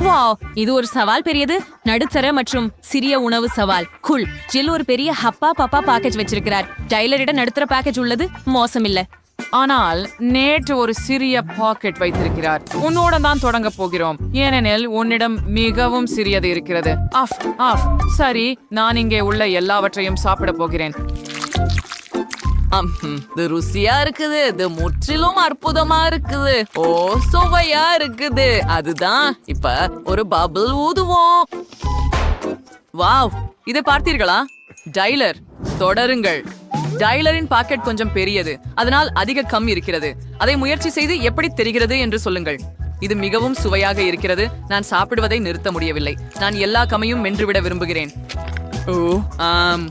Wow, இது ஒரு சவால் பெரியது. நடுத்தர மற்றும் சிறிய உணவு சவால். குல். ஜில் ஒரு பெரிய ஹப்பா பப்பா பேக்கேஜ் வச்சிருக்கிறார். டைலரிடம் நடுத்தர பேக்கேஜ் உள்ளது. மோசமில்ல. ஆனால் நேற்று ஒரு சிறிய பாக்கெட் வைத்திருக்கிறார். உன்னோட தான் தொடங்க போகிறோம், ஏனெனில் உன்னிடம் மிகவும் சிறியது இருக்கிறது. Off off. சரி, நான் இங்கே உள்ள எல்லாவற்றையும் சாப்பிட போகிறேன். இது ருசியா இருக்குது. இது முற்றிலும் அற்புதமா இருக்குது. ஓ, சுவையா இருக்குது. அதுதான். இப்ப ஒரு பபிள் ஊதுவோம். வாவ், இதை பார்த்தீர்களா? டைலர், தொடருங்கள். டைலரின் பாக்கெட் கொஞ்சம் பெரியது, அதனால் அதிக கம் இருக்கிறது. அதை முயற்சி செய்து எப்படி தெரிகிறது என்று சொல்லுங்கள். இது மிகவும் சுவையாக இருக்கிறது. நான் சாப்பிடுவதை நிறுத்த முடியவில்லை. நான் எல்லா கம்மையும் மென்றுவிட விரும்புகிறேன். ஓ ஆம்,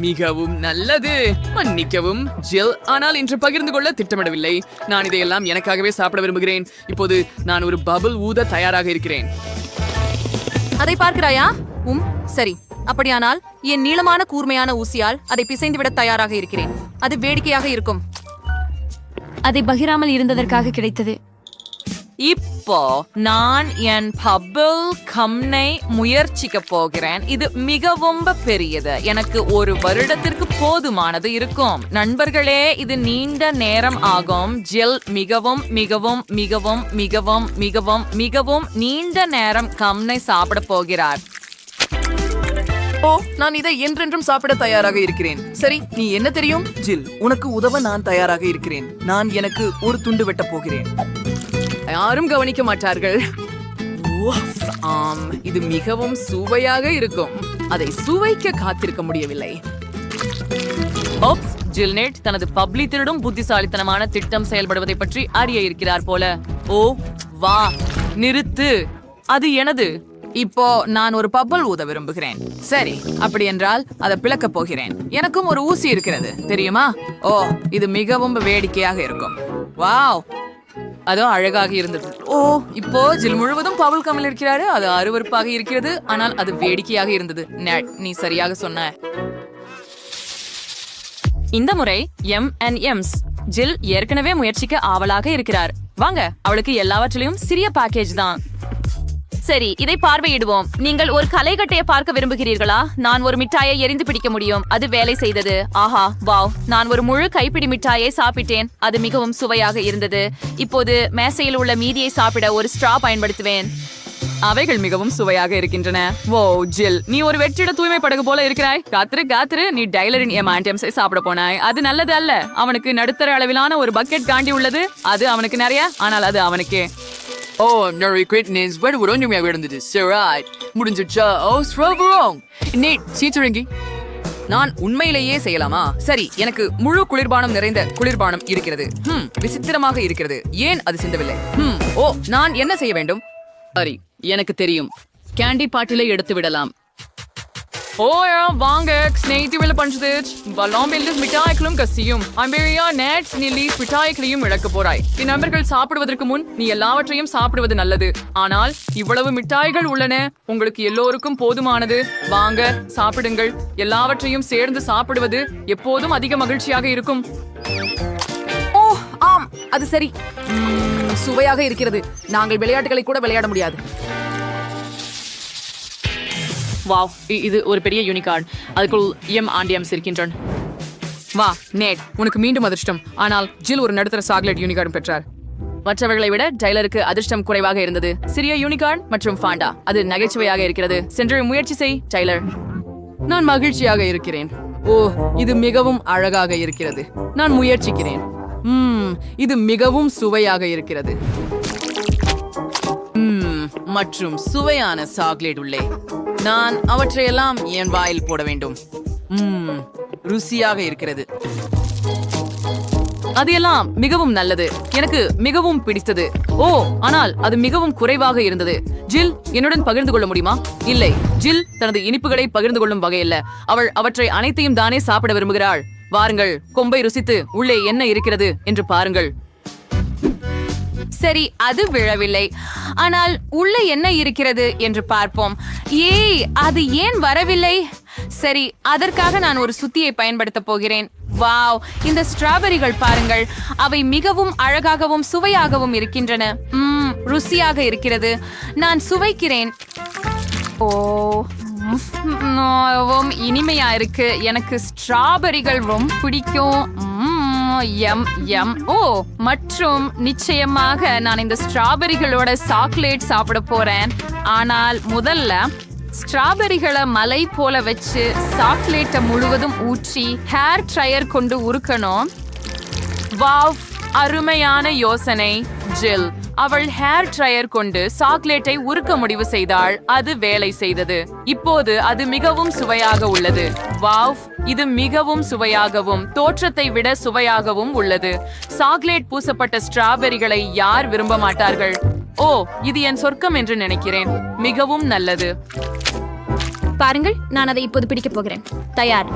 மிகவும் நல்லது. மன்னிக்கவும் ஜில், ஆனால் இன்று பகிர்ந்து கொள்ள திட்டமிடவில்லை. நான் இதையெல்லாம் எனக்காகவே சாப்பிட விரும்புகிறேன். இப்போது நான் ஒரு பபிள் ஊத தயாராக இருக்கிறேன். அதை பார்க்கிறாயா? சரி. அப்படியானால் என் நீளமான கூர்மையான ஊசியால் அதை பிசைந்து விட தயாராக இருக்கிறேன். அது வேடிக்கையாக இருக்கும். அதை பகிராமல் இருந்ததற்காக கிடைத்தது. இப்போ நான் என் பபிள் கம்னை முயற்சிக்க போகிறேன். இது மிகவும் பெரியது. எனக்கு ஒரு வருடத்திற்கு போதுமானது இருக்கும். நண்பர்களே, இது நீண்ட நேரம் ஆகும். ஜில் மிகவும் மிகவும் மிகவும் மிகவும் மிகவும் மிகவும் நீண்ட நேரம் கம்னை சாப்பிட போகிறார். ஓ, நான் இதை என்றென்றும் சாப்பிட தயாராக இருக்கிறேன். சரி, நீ என்ன தெரியும்? ஜில், உனக்கு உதவ நான் தயாராக இருக்கிறேன். நான் எனக்கு ஒரு துண்டு வெட்ட போகிறேன். யாரும் கவனிக்க மாட்டார்கள். ஆம், இது மிகவும் சுவையாக இருக்கும். அதை சுவைக்க காத்திருக்க முடியவில்லை. ஓப்ஸ், ஜில்நெட் தனது பப்ளி திருடும் புத்திசாலித்தனமான திட்டம் செயல்படுவதை பற்றி அறிய இருக்கிறார் போல. ஓ வா, நிறுத்து. அது எனது. இப்போ நான் ஒரு பப்பல் ஊத விரும்புகிறேன். சரி, அப்படி என்றால் அதை பிளக்க போகிறேன். எனக்கும் ஒரு ஊசி இருக்கிறது, தெரியுமா? ஓ, இது மிகவும் வேடிக்கையாக இருக்கும். வாவ், அதோ அழகாக இருந்தது. ஓ, இப்போ ஜில் முழுவதும் பபுள் கம்மில் இருக்கிறாரு. அது அருவருப்பாக இருக்கிறது, ஆனால் அது வேடிக்கையாக இருந்தது. நெட், நீ சரியாக சொன்ன. இந்த முறை M&M's. ஜில் ஏற்கனவே முயற்சிக்க ஆவலாக இருக்கிறார். வாங்க, அவளுக்கு எல்லாவற்றிலும் சிறிய பேக்கேஜ் தான். சரி, இதை பார்வையிடுவோம். நீங்கள் ஒரு கலைக்கட்டையை பார்க்க விரும்புகிறீர்களா? நான் ஒரு மிட்டாயை எரிந்து பிடிக்க முடியும். அது வேலை செய்தது. ஆஹா, வாவ். நான் ஒரு முழு கைப்பிடி மிட்டாயை சாப்பிட்டேன். அது மிகவும் சுவையாக இருந்தது. இப்போது மேசையில் உள்ள மீதியை சாப்பிட ஒரு ஸ்ட்ரா பயன்படுத்துவேன். அவைகள் மிகவும் சுவையாக இருக்கின்றன. ஓ ஜில், நீ ஒரு வெற்றிட தூய்மை படகு போல இருக்கிறாய். காத்திரு, நீ டைலரின் M&M's சாப்பிட போனாய். அது நல்லது அல்ல. அவனுக்கு நடுத்தர அளவிலான ஒரு பக்கெட் காண்டி உள்ளது. அது அவனுக்கு நிறைய, ஆனால் அது அவனுக்கே. ஓ, நிறைய குவிட்னஸ் வேறு ஒரு ஒன்றுமையாக இருந்தது. சரி, முடிஞ்சிச்சா? ஓ, ஸ்ட்ராபெரி. நேட், சீச்சரங்கி. நான் உண்மையிலேயே செய்யலாமா? சரி, எனக்கு முழு குளிர்பானம் நிறைந்த குளிர்பானம் இருக்கிறது. விசித்திரமாக இருக்கிறது. ஏன் அது சிந்தவில்லை? ஓ, நான் என்ன செய்ய வேண்டும்? சரி, எனக்கு தெரியும். கேண்டி பாட்டிலை எடுத்து விடலாம். ஓ வாங்க, ஸ்நேகிதிகளை பஞ்சது பலாம்பில்லிஸ் மிட்டாய்களும் கசியும். அம்பேரியா நேட்ஸ் நில்லீஸ் மிட்டாய்களையும் இழக்க போறாய். என் நண்பர்கள் சாப்பிடுவதற்கு முன் நீ எல்லாவற்றையும் சாப்பிடுவது நல்லது. ஆனால் இவ்வளவு மிட்டாய்கள் உள்ளன. உங்களுக்கு எல்லோருக்கும் போதுமானது. வாங்க, சாப்பிடுங்கள். எல்லாவற்றையும் சேர்ந்து சாப்பிடுவது எப்போதும் அதிக மகிழ்ச்சியாக இருக்கும். ஓ ஆம், அது சரி. சுவையாக இருக்கிறது. நாங்கள் விளையாட்டுகளை கூட விளையாட முடியாது. வாவ், இது ஒரு பெரிய யூனிகார்ன். அதுக்குள் M&M's இருக்கின்றன. வா நேட், உனக்கு மீண்டும் அதிர்ஷ்டம். ஆனால் ஜில் ஒரு நடுத்தர சாக்லேட் யூனிகார்ன் பெற்றார். மற்றவர்களை விட டைலருக்கு அதிர்ஷ்டம் குறைவாக இருந்தது. சிறிய யூனிகார்ன் மற்றும் ஃபாண்டா. அது நகைச்சுவையாக இருக்கிறது. சென்று முயற்சி செய் டைலர். நான் மகிழ்ச்சியாக இருக்கிறேன். ஓ, இது மிகவும் அழகாக இருக்கிறது. நான் முயற்சிக்கிறேன். இது மிகவும் சுவையாக இருக்கிறது. மற்றும் சுவையான சாக்லேட் உள்ளே. நான் அவற்றையெல்லாம் என் வாயில் போட வேண்டும். ருசியாக இருக்கிறது. அது எல்லாம் மிகவும் நல்லது. எனக்கு மிகவும் பிடித்தது. ஓ, ஆனால் அது மிகவும் குறைவாக இருந்தது. ஜில், என்னுடன் பகிர்ந்து கொள்ள முடியுமா? இல்லை, ஜில் தனது இனிப்புகளை பகிர்ந்து கொள்ளும் வகையில்ல. அவள் அவற்றை அனைத்தையும் தானே சாப்பிட விரும்புகிறாள். வாருங்கள், கொம்பை ருசித்து உள்ளே என்ன இருக்கிறது என்று பாருங்கள். சரி, அது விழவில்லை. ஆனால் உள்ளே என்ன இருக்கிறது என்று பார்ப்போம். ஏய், அது ஏன் வரவில்லை? சரி, அதற்காக நான் ஒரு சுத்தியை பயன்படுத்த போகிறேன். வாவ், இந்த ஸ்ட்ராபெரிகள் பாருங்கள், அவை மிகவும் அழகாகவும் சுவையாகவும் இருக்கின்றன. ருசியாக இருக்கிறது. நான் சுவைக்கிறேன். ஓ, இனிமையா இருக்கு. எனக்கு ஸ்ட்ராபெரிகள் ரொம்ப பிடிக்கும். M M. ஓ, மற்றும் நிச்சயமாக நான் இந்த ஸ்ட்ராபெரிகளோட சாக்லேட் சாப்பிட போறேன். ஆனால் முதல்ல ஸ்ட்ராபெரிகளை மலை போல வச்சு சாக்லேட்டை முழுவதும் ஊற்றி ஹேர் ட்ரையர் கொண்டு உருக்கணும். வாவ், அருமையான யோசனை. ஜில் அவள் ஹேர் ட்ரையர் கொண்டு சாக்லேட்டை உருக்க முடிவு செய்தாள். அது வேலை செய்தது. இப்போது அது மிகவும் சுவையாக உள்ளது. வாவ், இது மிகவும் சுவையாகவும் தோற்றத்தை விட சுவையாகவும் உள்ளது. சாக்லேட் பூசப்பட்ட ஸ்ட்ராபெரிகளை யார் விரும்ப மாட்டார்கள்? ஓ, இது என் சொர்க்கம் என்று நினைக்கிறேன். மிகவும் நல்லது. பாருங்கள், நான் அதை இப்போது பிடிக்கப் போகிறேன். தயார்.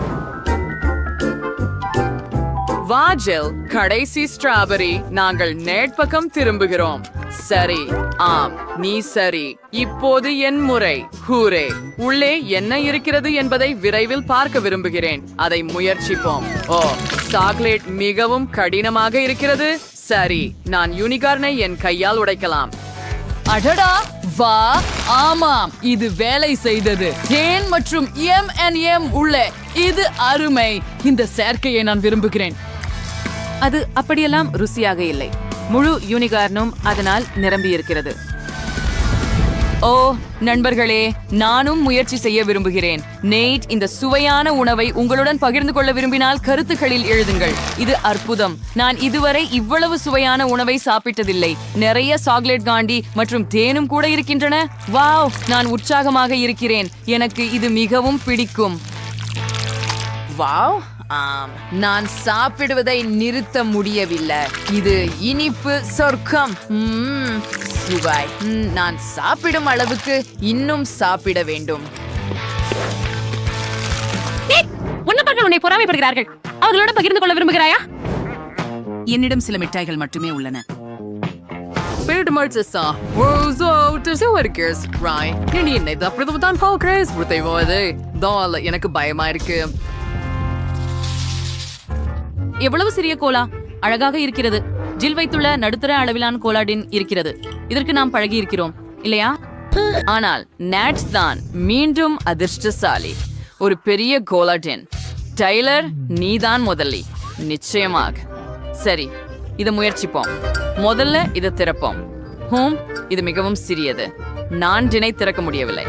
வா ஜில், கடைசி ஸ்ட்ராபெரி. நாங்கள் நேட் பக்கம் திரும்புகிறோம். சரி, ஆம், நீ சரி. இப்போது என் முறை. ஹூரே! உள்ளே என்ன இருக்கிறது என்பதை விரைவில் பார்க்க விரும்புகிறேன். அதை முயற்சிப்போம். ஓ, சாக்லேட் மிகவும் கடினமாக இருக்கிறது. சரி, நான் யூனிகார்னை என் கையால் உடைக்கலாம். அடடா, வா, ஆமாம், இது வேலை செய்தது. தேன் மற்றும் M&M உள்ளே. இது அருமை. இந்த சேர்க்கையை நான் விரும்புகிறேன். அது அப்படியெல்லாம் ருசியாக இல்லை. முழு யூனிகார்னும் அதனால் நிரம்பி இருக்கிறது. ஓ நண்பர்களே, நானும் முயற்சி செய்ய விரும்புகிறேன். நேட் இந்த சுவையான உணவை உங்களுடன் பகிர்ந்து கொள்ள விரும்பினால் கருத்துக்களில் எழுதுங்கள். இது அற்புதம். நான் இதுவரை இவ்வளவு சுவையான உணவை சாப்பிட்டதில்லை. நிறைய சாக்லேட் காண்டி மற்றும் தேனும் கூட இருக்கின்றன. வாவ், நான் உற்சாகமாக இருக்கிறேன். எனக்கு இது மிகவும் பிடிக்கும். வாவ், ஆம், நான் சாப்பிடுவதை நிறுத்த முடியவில்லை. இது இனிப்பு சொர்க்கம். சுவை. நான் சாப்பிடும் அளவுக்கு இன்னும் சாப்பிட வேண்டும். உன்னவர்கள் உன்னை பொறாமைப்படுகிறார்கள். அவர்களோட பகிர்ந்து கொள்ள விரும்புகிறாயா? என்னிடம் சில மிட்டாய்கள் மட்டுமே உள்ளன. எனக்கு பயமா இருக்கு. எவ்வளவு சிறிய கோலா! அழகாக இருக்கிறது. ஜில் வைத்துள்ள நடுத்தர அளவிலான கோலாடின் இருக்கிறது. இதற்கு நாம் பழகி இருக்கிறோம் இல்லையா? ஆனால் நேட் தான் மீண்டும் அதிர்ஷ்டசாலி. ஒரு பெரிய கோலாடின். டைலர், நீதான் முதலி. நிச்சயமாக. சரி, இதை முயற்சிப்போம். முதல்ல இதை திறப்போம். இது மிகவும் சிறியது. நான் டினை திறக்க முடியவில்லை.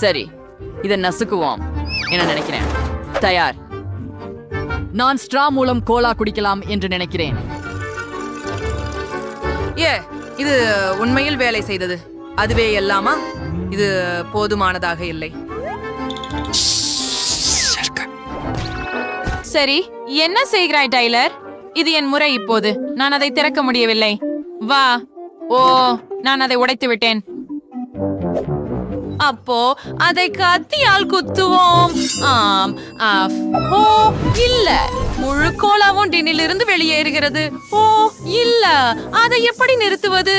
சரி, இதை நசுக்குவோம் என்ன நினைக்கிறேன். தயார். நான் ஸ்ட்ரா மூலம் கோலா குடிக்கலாம் என்று நினைக்கிறேன். இது உண்மையில் வேலை செய்தது. அதுவே எல்லாமா? இது போதுமானதாக இல்லை. சரி, என்ன செய்கிறாய் டைலர்? இது என் முறை இப்போது. நான் அதை திறக்க முடியவில்லை. வா. ஓ, நான் அதை உடைத்து விட்டேன். அப்போ அதை கத்தியால் குத்துவோம். ஆம். ஓ இல்ல, முழு கோலாவும் டின்னிலிருந்து வெளியேறுகிறது. ஓ இல்ல, அதை எப்படி நிறுத்துவது?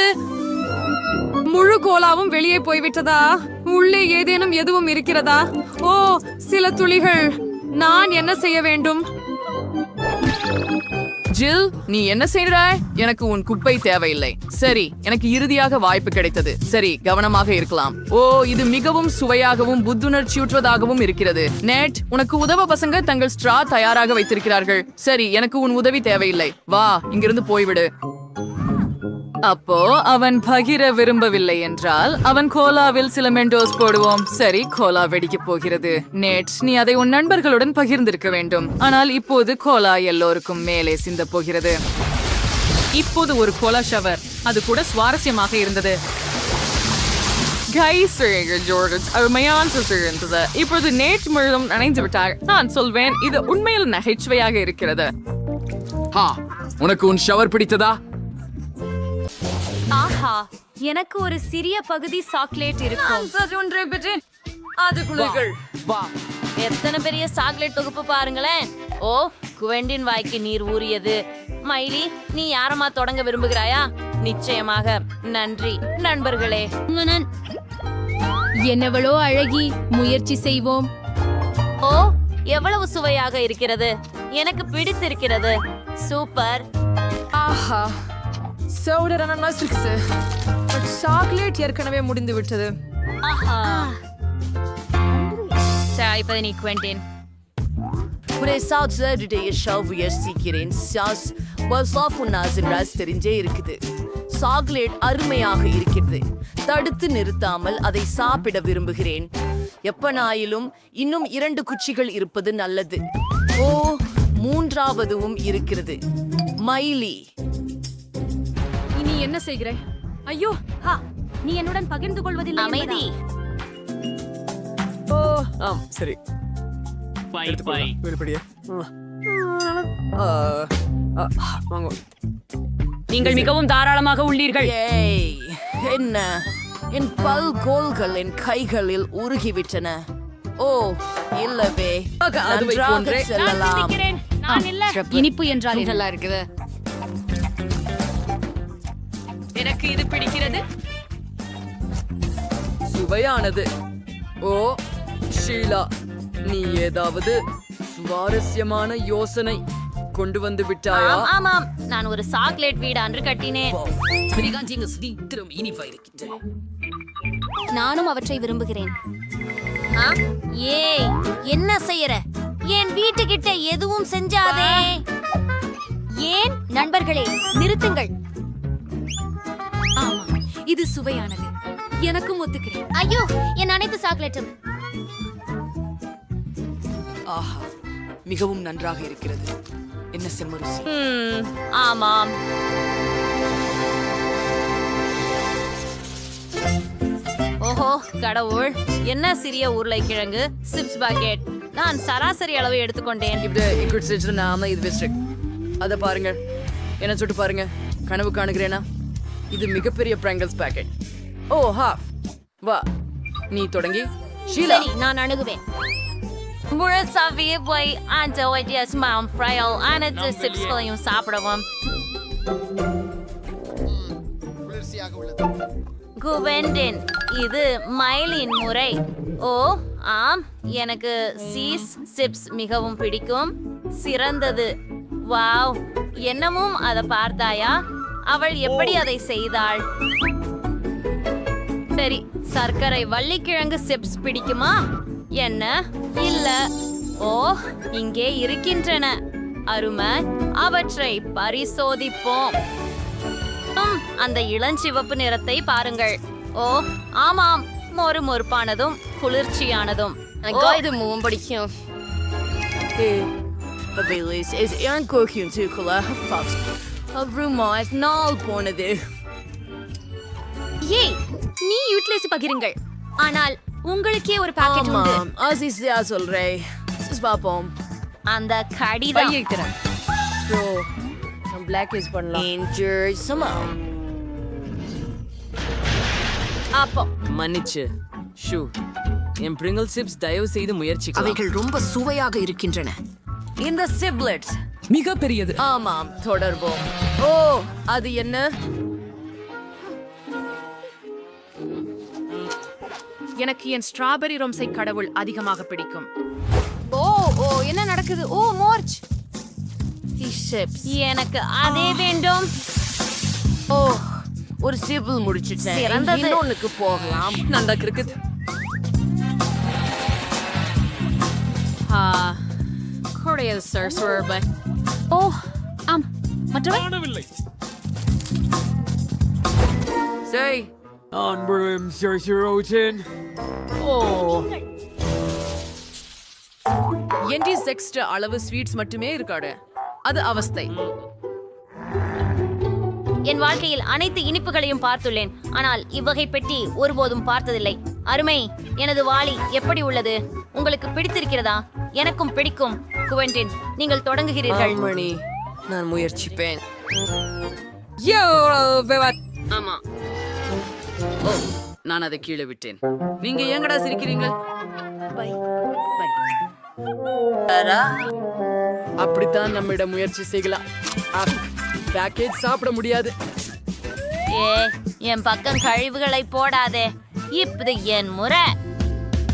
முழு கோலாவும் வெளியே போய்விட்டதா? உள்ளே ஏதேனும் எதுவும் இருக்கிறதா? ஓ, சில துளிகள். நான் என்ன செய்ய வேண்டும்? ஜில், நீ என்ன செய்கிறாய்? எனக்கு உன் குப்பை தேவையில்லை. சரி, எனக்கு இறுதியாக வாய்ப்பு கிடைத்தது. சரி, கவனமாக இருக்கலாம். ஓ, இது மிகவும் சுவையாகவும் புத்துணர்ச்சியூற்றுவதாகவும் இருக்கிறது. நேட், உனக்கு உதவ பசங்க தங்கள் ஸ்ட்ரா தயாராக வைத்திருக்கிறார்கள். சரி, எனக்கு உன் உதவி தேவையில்லை. வா, இங்கிருந்து போய்விடு. அப்போ அவன் பகிர விரும்பவில்லை என்றால் அவன் கோலாவில் சில மெண்டோஸ் போடுவோம். சரி, கோலா வெடிக்க போகிறது. நேட், நீ அதை உன் நண்பர்களுடன் பகிர்ந்திருக்க வேண்டும். ஆனால் இப்போது கோலா எல்லோருக்கும் மேலே சிந்த போகிறது. இப்போது ஒரு கோலா ஷவர். அது கூட சுவாரஸ்யமாக இருந்தது. இப்போது நேட் முழுவதும் நனைந்து விட்டார். நான் சொல்வேன், இது உண்மையில் நகைச்சுவையாக இருக்கிறது. உனக்கு உன் ஷவர் பிடித்ததா? ஆஹா, எனக்கு ஒரு சிறிய பகுதி சாக்லேட் இருக்கும். எத்தனை பெரிய சாக்லேட் தொகுப்பு பாருங்களேன். ஓ, குவெண்டின் வாய்க்கு நீர் ஊறியது. மைலி, நீ யாரமா தொடங்க விரும்புகிறாயா? நிச்சயமாக. நன்றி நண்பர்களே. என்னவளோ அழகி. முயற்சி செய்வோம். ஓ, எவ்வளவு சுவையாக இருக்கிறது. எனக்கு பிடித்திருக்கிறது. சூப்பர். ஆஹா, சோடரான நசுக்ஸ். சாக்லேட் ஏற்கனவே முடிந்து விட்டது. சாய்ப்பது நீ குவெண்டின். தெரிஞ்சே இருக்குது. சாக்லேட் அருமையாக இருக்கிறது. தடுத்து நிறுத்தாமல் அதை சாப்பிட விரும்புகிறேன். எப்பனாயிலும் இன்னும் 2 குச்சிகள் இருப்பது நல்லது. ஓ, 3ஆவதும் இருக்கிறது. மைலி, இனி என்ன செய்கிறாய்? ஐயோ, நீ என்னுடன் பகிர்ந்து கொள்வதில்லை. அமைதி. சரி. நீங்கள் மிகவும் தாராளமாக உள்ளீர்கள். ஏய், என்ன? என் பல்கோல்கள் என் கைகளில் உருகிவிட்டன. ஓ, இல்லவே. நன்றாக செல்லலாம். நான் இல்ல. இனிப்பு என்றால் நல்லா இருக்குது. எனக்கு இது பிடிக்கிறது. சுவையானது. ஓ ஷீலா, நீ ஏதாவது சுவாரஸ்யமான யோசனை கொண்டு வந்து விட்டாயா? ஆமாம், நான் ஒரு சாக்லேட் வீடு அன்று கட்டினேன். நானும் அவற்றை விரும்புகிறேன். ஏய், என்ன செய்யற? என் வீட்டுக்கிட்ட எதுவும் செஞ்சாதே. ஏன் நண்பர்களே, நிறுத்துங்கள். ஆமா, இது சுவையானது. எனக்கும் ஒத்துக்கிறேன். ஐயோ, என் அனைத்து சாக்லேட்டும். ஆஹா, மிகவும் நன்றாக இருக்கிறது. என்ன செம்ம ருசி. ஆமாம். ஓஹோ கடவுள், என்ன சிறிய உருளைக்கிழங்கு சிப்ஸ் பாக்கெட். நான் சராசரி அளவு எடுத்துக்கொண்டேன். அத பாருங்க, என்ன சுட்டு பாருங்க. கனவு காணுகிறேனா? இது மிகப்பெரிய பிராங்கல்ஸ் பாக்கெட். ஓ ஹாஃப். வா, நீ தொடங்கி. ஷீலா, சரி, நான் அணுகுவேன். முழுசாவே போய் அந்த ஒய்டியஸ் மாம் ஃப்ரையல் அனைத்து சிப்ஸ்களையும் சாப்பிடவும். குவெண்டின், இது மைலின் முறை. ஓ ஆம், எனக்கு சீஸ் சிப்ஸ் மிகவும் பிடிக்கும். சிறந்தது. வாவ், என்னமும் அதை பார்த்தாயா? அவள் எப்படி அதை செய்தாள்? சரி, சர்க்கரை வள்ளிக்கிழங்கு சிப்ஸ் பிடிக்குமா? என்ன? இல்ல. ஓ, இங்கே இருக்கின்றன. அருமை, அவற்றை பரிசோதிப்போம். அந்த இளஞ்சிவப்பு நிறத்தை பாருங்கள். ஓ ஆமாம், மொறுமொறுப்பானதும் குளிர்ச்சியானதும். இது மூவும் பிடிக்கும். போனது. ஏய், நீ யூட்டிலைஸ் பகிருங்கள். ஆனால் உங்களுக்கே ஒரு பாக்கெட் உண்டு. ஆமாம், அசிஸ்யா சொல்றேன். பாப்போம். அந்த கடிதம். பிளாக் யூஸ் பண்ணலாம். அப்போ மன்னிச்சு ஷூ. என் பிரிங்கிள் சிப்ஸ் தயவு செய்து முயற்சிக்கலாம். அவைகள் ரொம்ப சுவையாக இருக்கின்றன. இந்த சிப்லெட்ஸ் மிக பெரியது. ஆமாம், தொடர்போம். ஓ, அது என்ன? எனக்கு என் ஸ்ட்ராபெரி ரொம்ஸை கடவுள் அதிகமாக பிடிக்கும். ஓ ஓ, என்ன நடக்குது? ஓ, மோர்ச். எனக்கு அதே வேண்டும். ஓ, ஒரு சிபிள் முடிச்சிட்டேன். சிறந்தது. இன்னொன்னுக்கு போகலாம். நல்லா கிரிக்கெட். ஓ ஆம், மற்றவை சரி. என்டிஸ் எக்ஸ்ட்ரா அளவு ஸ்வீட்ஸ் மட்டுமே இருக்காடு. அது அவஸ்தை. என் வாழ்க்கையில் அனைத்து இனிப்புகளையும் பார்த்துள்ளேன், ஆனால் இவ்வகை பெட்டி ஒருபோதும் பார்த்ததில்லை. அருமை. எனது வாளி எப்படி உள்ளது? உங்களுக்கு பிடித்திருக்கிறதா? எனக்கும் பிடிக்கும். குவெண்டின், நீங்கள் தொடங்குகிறீர்கள். மணி, நான் முயற்சிப்பேன். ஆமா. ஓ, நான் அதை கீழே விட்டேன். நீங்க ஏங்கடா சிரிக்கிறீங்க? அப்படித்தான் நம்மிடம் முயற்சி செய்யலாம். பேக்கேஜ் சாப்பிட முடியாது. ஏ, என் பக்கம் கழிவுகளை போடாதே. இப்படி என் முறை.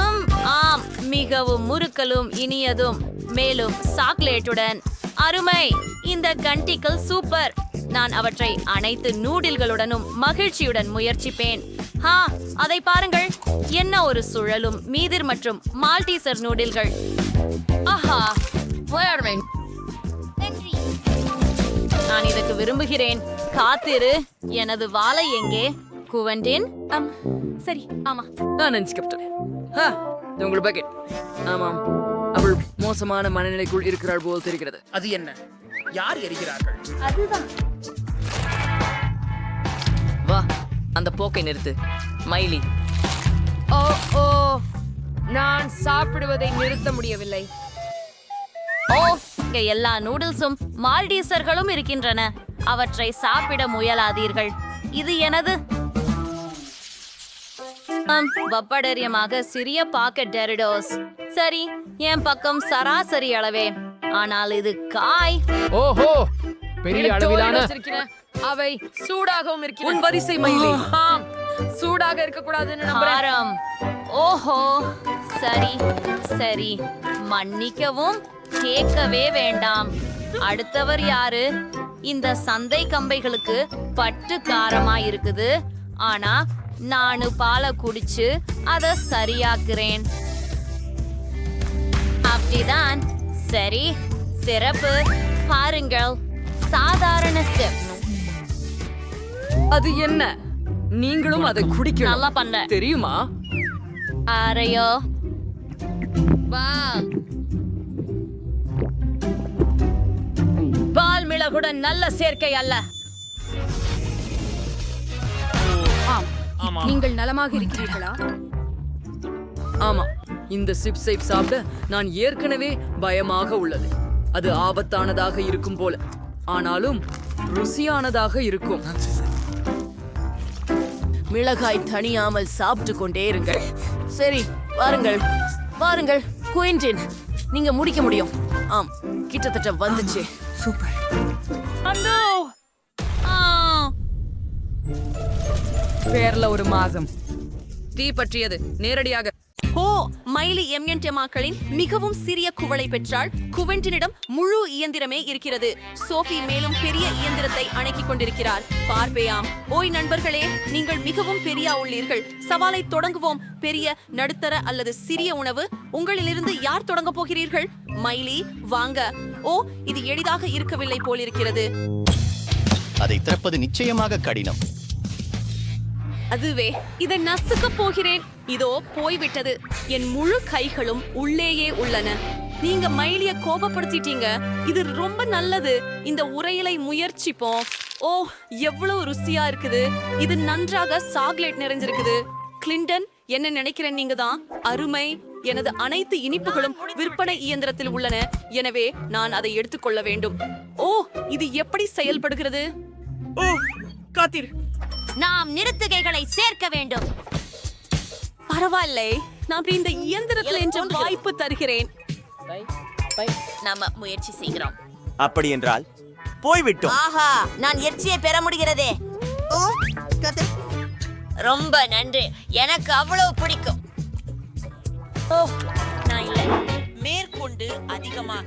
ஆம், மிகவும் முறுக்கலும் இனியதும், மேலும் சாக்லேட்டுடன். அருமை! இந்த கண்டிகள் சூப்பர். நான் அவற்றை அனைத்து நூடில்களுடனும் மகிழ்ச்சியுடன் முயற்சிப்பேன். அதை பாருங்கள், என்ன ஒரு சுழலும் மீதிர் மற்றும் மால்டீசர் நூடில்கள். ஆஹா, நான் இதற்கு விரும்புகிறேன். காத்திரு, எனது வாளை எங்கே? குவென்டின். சரி, ஆமா. நான் நினைச்சு கேப்டன். இது உங்கள் பக்கெட். ஆமாம், அவள் மோசமான மனநிலைக்குள் இருக்கிறாள் போல் தெரிகிறது. அது என்ன? யார் எரிகிறார்கள்? அதுதான். வா, அந்த போக்கை நிறுத்து மைலி. ஓ ஓ நான் சாப்பிடுவதை நிறுத்த முடியவில்லை. ஓ, இங்க எல்லா நூடுல்ஸும் மால்டீசர்களும் இருக்கின்றன. அவற்றை சாப்பிட முயலாதீர்கள். இது எனது. வப்படரியமாக சிறிய பாக்கெட் டெரிடோஸ். சரி, என் பக்கம் சராசரி அளவே. ஆனால் இது காய். ஓஹோ, பெரிய அளவிலான அவை சூடாகவும் உன் இருக்கிறது. வரிசை மைலி. ஆம், சூடாக இருக்கக்கூடாதுன்னு நம்புறேன். காரம். ஓஹோ, சரி சரி, மன்னிக்கவும், கேட்கவே வேண்டாம். அடுத்தவர் யாரு? இந்த சந்தை கம்பைகளுக்கு பட்டு காரமா இருக்குது. ஆனா நானு பாலை குடிச்சு அத சரியாக்குறேன். அப்படிதான். சரி, சிறப்பு. பாருங்கள், சாதாரண ஸ்டெப். அது என்ன? நீங்களும் அதை குடிக்கணும். நல்லா பண்ண தெரியுமா? அறையோ வா, பால் மிளகுடன் நல்ல சேர்க்கை அல்ல. நீங்கள் நலமாக இருக்கிறீர்களா? ஆமா, இந்த சிப்ஸை சாப்பிட நான் ஏற்கனவே பயமாக உள்ளது. அது ஆபத்தானதாக இருக்கும் போல, ஆனாலும் ருசியானதாக இருக்கும். மிளகாய் தணியாமல் சாப்பிட்டு கொண்டே இருங்கள். சரி, வாருங்கள் வாருங்கள் குயின்டின், நீங்க முடிக்க முடியும். ஆம், கிட்டத்தட்ட வந்துச்சு. பேர்ல ஒரு மாதம். தீ பற்றியது நேரடியாக. ஓ, மைலி எம்என்டெமாக்களின் மிகவும் சிறிய குவளை பெற்றாள். குவென்டினிடம் முழு இயந்திரமே இருக்கிறது. சோஃபி மேலும் பெரிய இயந்திரத்தை அணைக்கிக் கொண்டிருக்கிறார். பார்ப்பேயாம். ஓய் நண்பர்களே, நீங்கள் மிகவும் பெரியா உள்ளீர்கள். சவாலை தொடங்குவோம். பெரிய, நடுத்தர அல்லது சிறிய உணவு. உங்களிலிருந்து யார் தொடங்க போகிறீர்கள்? மைலி, வாங்க. ஓ, இது எளிதாக இருக்கவில்லை போலிருக்கிறது. அதை திறப்பது நிச்சயமாக கடினம். அதுவே, இதை நசுக்க போகிறேன். இதோ போய்விட்டது. என் முழு கைகளும் உள்ளேயே உள்ளன. நீங்க மைலிய கோபப்படுத்திட்டீங்க. இது ரொம்ப நல்லது. இந்த உரையிலை முயற்சிப்போம். ஓ, எவ்வளவு ருசியா இருக்குது. இது நன்றாக சாக்லேட் நிறைஞ்சிருக்குது. கிளின்டன், என்ன நினைக்கிறேன் நீங்க தான்? அருமை. எனது அனைத்து இனிப்புகளும் விற்பனை இயந்திரத்தில் உள்ளன. எனவே நான் அதை எடுத்துக்கொள்ள வேண்டும். ஓ, இது எப்படி செயல்படுகிறது? ஓ, காத்திரு. நாம் நிறுத்துகைகளை சேர்க்க வேண்டும். பரவாயில்லை, நான் இந்த இயந்திரத்தில் என்ற வாய்ப்பு தருகிறேன். நாம முயற்சி செய்கிறோம். அப்படி என்றால் போய்விட்டோம். ஆஹா, நான் எச்சியை பெற முடிகிறதே. ரொம்ப நன்றி, எனக்கு அவ்வளவு பிடிக்கும். ஓ, நான் இல்லை. மேற்கொண்டு அதிகமாக.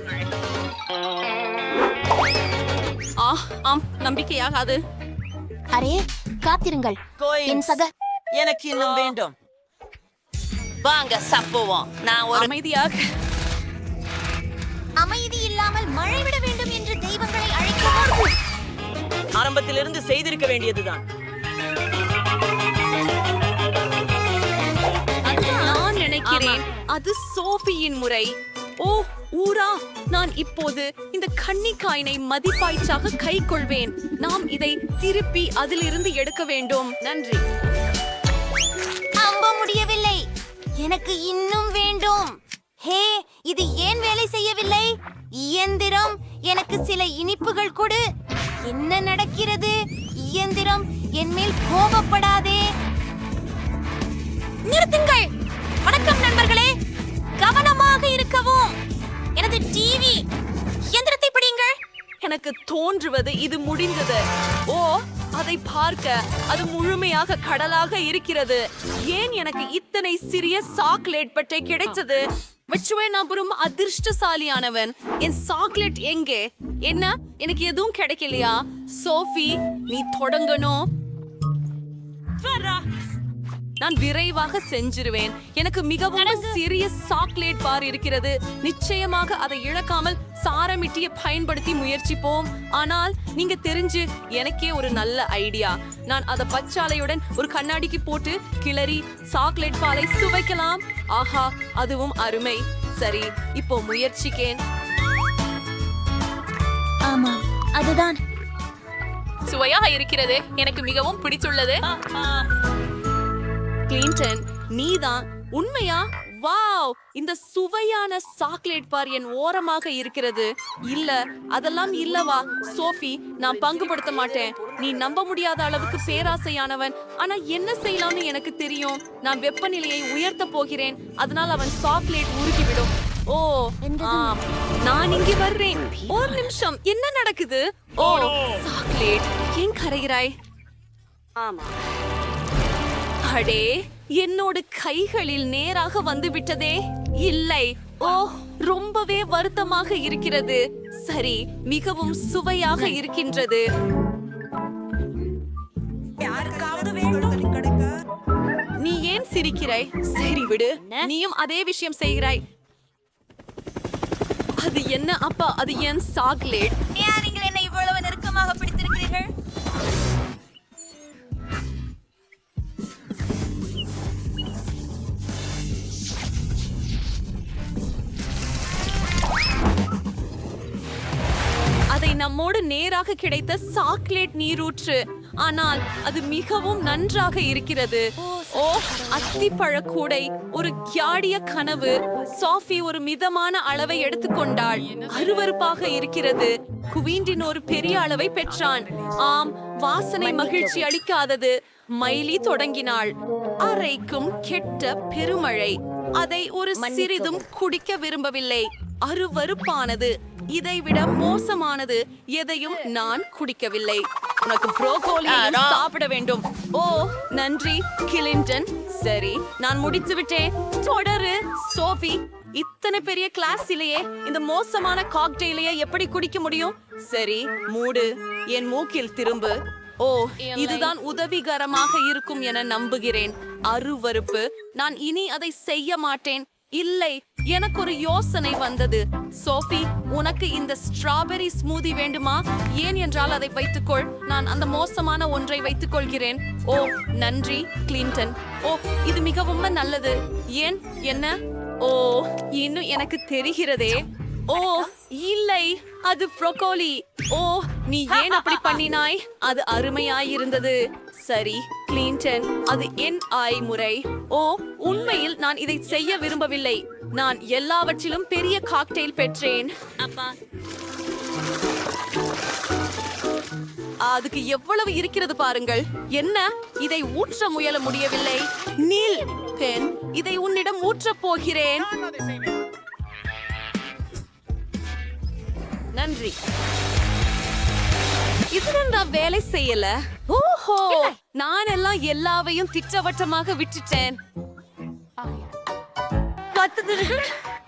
ஆம், நம்பிக்கையாகாது. அரே, காத்திருங்கள். என் சக எனக்கு இன்னும் வேண்டும். வாங்க சப்புவோம். நான் ஒரு அமைதியாக. அமைதி இல்லாமல் மழை விட வேண்டும் என்று தெய்வங்களை அழைக்கிறார்கள். ஆரம்பத்திலிருந்து செய்திருக்க வேண்டியதுதான். நான் நினைக்கிறேன் அது சோஃபியின் முறை. ஓ, ஊரா, நான் இப்போது இந்த கன்னிக்காயினை மதிப்பாய்ச்சாக கை கொள்வேன். நாம் இதை திருப்பி அதிலிருந்து எடுக்க வேண்டும். நன்றி. நம்ப முடியவில்லை. எனக்கு இன்னும் வேண்டும். ஹே, இது ஏன் வேலை செய்யவில்லை? இயந்திரம், எனக்கு சில இனிப்புகள் கொடு. என்ன நடக்கிறது? இயந்திரம், என் மேல் கோபப்படாதே. நிறுத்துங்கள். வணக்கம் நண்பர்களே, கவனமாக இருக்கவும். எனது டிவி இயந்திரத்தை பிடிங்கள். எனக்கு தோன்றுவது இது முடிந்தது. ஓ, அதை பார்க்க அது முழுமையாக கடலாக இருக்கிறது. ஏன் எனக்கு இத்தனை சிறிய சாக்லேட் பட்டை கிடைத்தது? நான் ஒரு அதிர்ஷ்டசாலியானவன். என் சாக்லேட் எங்கே? என்ன, எனக்கு எதுவும் கிடைக்கலையா? சோஃபி, நீ தொடங்கணும். நான் விரைவாக செஞ்சிருவேன். எனக்கு மிகவும் சிறிய சாக்லேட் பார் இருக்கிறது. நிச்சயமாக அதை இழக்காமல் சாரமிட்டியை பயன்படுத்தி முயற்சிப்போம். ஆனால் நீங்க தெரிஞ்சு எனக்கே ஒரு நல்ல ஐடியா. நான் அதை பச்சாலையுடன் ஒரு கண்ணாடிக்கு போட்டு கிளறி சாக்லேட் பாலை சுவைக்கலாம். ஆஹா, அதுவும் அருமை. சரி, இப்போ முயற்சிக்கேன். ஆமா, அதுதான் சுவையாக இருக்கிறது. எனக்கு மிகவும் பிடித்துள்ளது. கிளின்டன், நீதான் உண்மையா? வாவ், இந்த சுவையான சாக்லேட் பார் என் ஓரமாக இருக்கிறது. இல்ல, அதெல்லாம் இல்லவா? சோஃபி, நான் பங்குபடுத்த மாட்டேன். நீ நம்ப முடியாத அளவுக்கு பேராசையானவன். ஆனா என்ன செய்யலாம்னு எனக்கு தெரியும். நான் வெப்பநிலையை உயர்த்த போகிறேன். அதனால் அவன் சாக்லேட் உருகிவிடும். ஓ ஆம், நான் இங்கே வர்றேன். ஒரு நிமிஷம், என்ன நடக்குது? ஓ, சாக்லேட் ஏன் கரைகிறாய்? ஆமா, அடே, என்னோட கைகளில் நேராக வந்து விட்டதே. இல்லை, ஓ, ரொம்பவே வருத்தமாக இருக்கிறது. சரி, மிகவும் சுவையாக இருக்கின்றது. நீ ஏன் சிரிக்கிறாய்? சரி விடு, நீயும் அதே விஷயம் செய்கிறாய். அது என்ன அப்பா? அது என் சாக்லேட். ஏன் நீங்கள் என்னை இவ்வளவு நெருக்கமாக பிடித்திருக்கிறீர்கள்? அதை நம்மோடு நேராக கிடைத்த சாக்லேட் நீரூற்று. ஆனால் அது மிகவும் நன்றாக இருக்கிறது. ஓ, அத்திப்பழ கூடை, ஒரு கியாடிய கனவு. சாஃபி ஒரு மிதமான அளவை எடுத்துக்கொண்டாள். அருவருப்பாக இருக்கிறது. குவீண்டின் ஒரு பெரிய அளவை பெற்றான். ஆம், வாசனை மகிழ்ச்சி அளிக்காதது. மைலி தொடங்கினாள். அரைக்கும் கெட்ட பெருமழை. அதை ஒரு சிறிதும் குடிக்க விரும்பவில்லை. அருவருப்பானது. இதைவிட மோசமானது எதையும் நான் குடிக்கவில்லை. உனக்கு ப்ரோக்கோலி சாப்பிட வேண்டும். ஓ, நன்றி கிளின்டன். சரி, நான் முடித்து விட்டேன். தொடரு சோஃபி. இத்தனை பெரிய கிளாஸிலேயே இந்த மோசமான காக்டெயிலையே எப்படி குடிக்க முடியும்? சரி, மூடு. என் மூக்கில் திரும்பு. ஓ, இதுதான் உதவிகரமாக இருக்கும் என நம்புகிறேன். அருவருப்பு. நான் இனி அதை செய்ய மாட்டேன். இல்லை, எனக்கு ஒரு யோசனை வந்தது. சோஃபி, உனக்கு இந்த ஸ்ட்ராபெரி ஸ்மூதி வேண்டுமா? ஏன் என்றால் அதை வைத்துக்கொள். நான் அந்த மோசமான ஒன்றை வைத்துக் கொள்கிறேன். ஓ, நன்றி கிளின்டன். ஓ, இது மிகவும் நல்லது. ஏன்? என்ன? ஓ, இன்னும் எனக்கு தெரிகிறதே. ஓ, இல்லை, அது ப்ரோக்கோலி. ஓ, நீ ஏன் அப்படி பண்ணினாய்? அது அருமையாயிருந்தது. சரி கிளின்டன், அது என் முறை. ஓ, உண்மையில் நான் இதை செய்ய விரும்பவில்லை. நான் எல்லாவற்றிலும் பெரிய காக்டெயில் பெற்றேன். அப்பா, அதுக்கு எவ்வளவு இருக்கிறது பாருங்கள். என்ன, இதை ஊற்ற முயல முடியவில்லை. நீல் பெண், இதை உன்னிடம் ஊற்றப் போகிறேன். நன்றி. இதுதான் நான் வேலை செய்யல. ஓஹோ, நான் எல்லாம் எல்லாவையும் திட்டவட்டமாக விட்டுட்டேன்.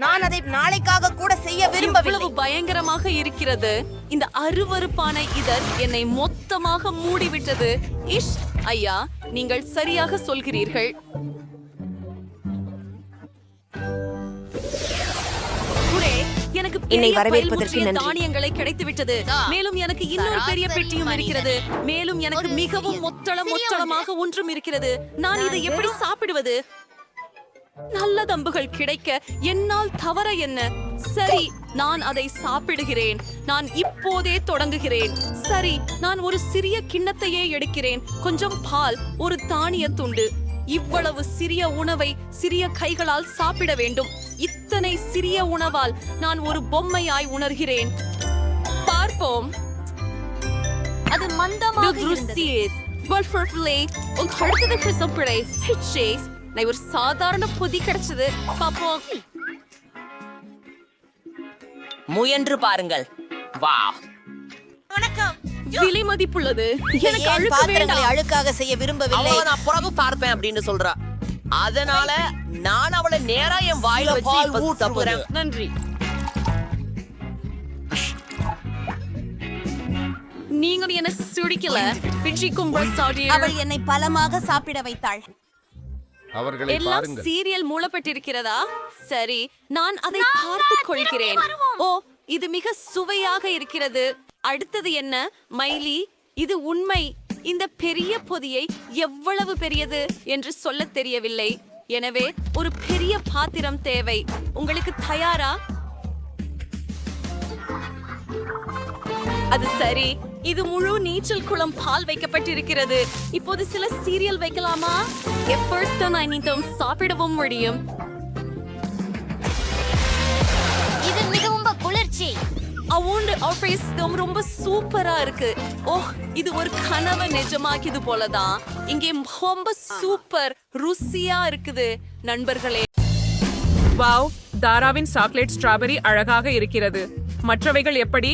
நான் அதை நாளைக்காக கூட செய்ய விரும்பவில்லை. இவ்வளவு பயங்கரமாக இருக்கிறது. இந்த அருவருப்பான இதழ் என்னை மொத்தமாக மூடிவிட்டது. இஷ், ஐயா, நீங்கள் சரியாக சொல்கிறீர்கள். எனக்கு என்னை வரவேற்பதற்கு நன்றி. தானியங்களை கிடைத்து விட்டது. மேலும் எனக்கு இன்னொரு பெரிய பெட்டியும் இருக்கிறது. மேலும் எனக்கு மிகவும் மொத்தளமாக ஒன்றும் இருக்கிறது. நான் இதை எப்படி சாப்பிடுவது? நல்ல தம்புகள் கிடைக்க என்னால் தவற என்ன? சரி, நான் அதை சாப்பிடுகிறேன். நான் இப்போதே தொடங்குகிறேன். சரி, நான் ஒரு சிறிய கிண்ணத்தையே எடுக்கிறேன். கொஞ்சம் பால், ஒரு தானிய துண்டு. இவ்வளவு சிறிய உணவை சிறிய கைகளால் சாப்பிட வேண்டும். இத்தனை சிறிய உணவால் நான் ஒரு பொம்மையாய் உணர்கிறேன். பார்ப்போம். அது மந்தமாக இருந்தது. ஒரு சாதாரண பொதி கிடைச்சது. பாப்போம். முயன்று பாருங்கள். வா, வணக்கம். விலை மதிப்புள்ளது. எனக்கு அழுக்க பாத்திரங்களை வேண்டாம். அழுக்காக செய்ய விரும்பவில்லை. நான் பிறகு பார்ப்பேன் அப்படின்னு சொல்றா. அதனால நான் அவளை நேரா என் வாயில வச்சு இப்ப தப்புறேன். நன்றி. நீங்கள் என்ன சுடிக்கல பிஞ்சிக்கும் அவள் என்னை பலமாக சாப்பிட வைத்தாள். அவர்களை எல்லாம் பாருங்கள். சீரியல் மூடப்பட்டிருக்கிறதா? சரி, நான் அதை பார்த்துக் கொள்கிறேன். ஓ, இது மிக சுவையாக இருக்கிறது. அடுத்தது என்ன? மைலி, இது உண்மை. இந்த பெரிய பொதியை எவ்வளவு பெரியது என்று சொல்லத் தெரியவில்லை. எனவே ஒரு பெரிய பாத்திரம் தேவை. உங்களுக்கு தயாரா? அது சரி. இது முழு நீச்சல் குளம் பால் வைக்கப்பட்டிருக்கிறது. இப்போது சில சீரியல் வைக்கலாமா? எப்பொழுதும் நான் சாப்பிடவும் முடியும். இது மிகவும் குளிர்ச்சி. ரொம்ப சூப்பரா இருக்கு. ஓ, இது ஒரு கனவு நிஜமாக்கிது போலதான். இங்கே ரொம்ப சூப்பர் ருசியா இருக்குது நண்பர்களே. வாவ், தாராவின் சாக்லேட் ஸ்ட்ராபெரி அழகாக இருக்கிறது. மற்றவைகள் எப்படி?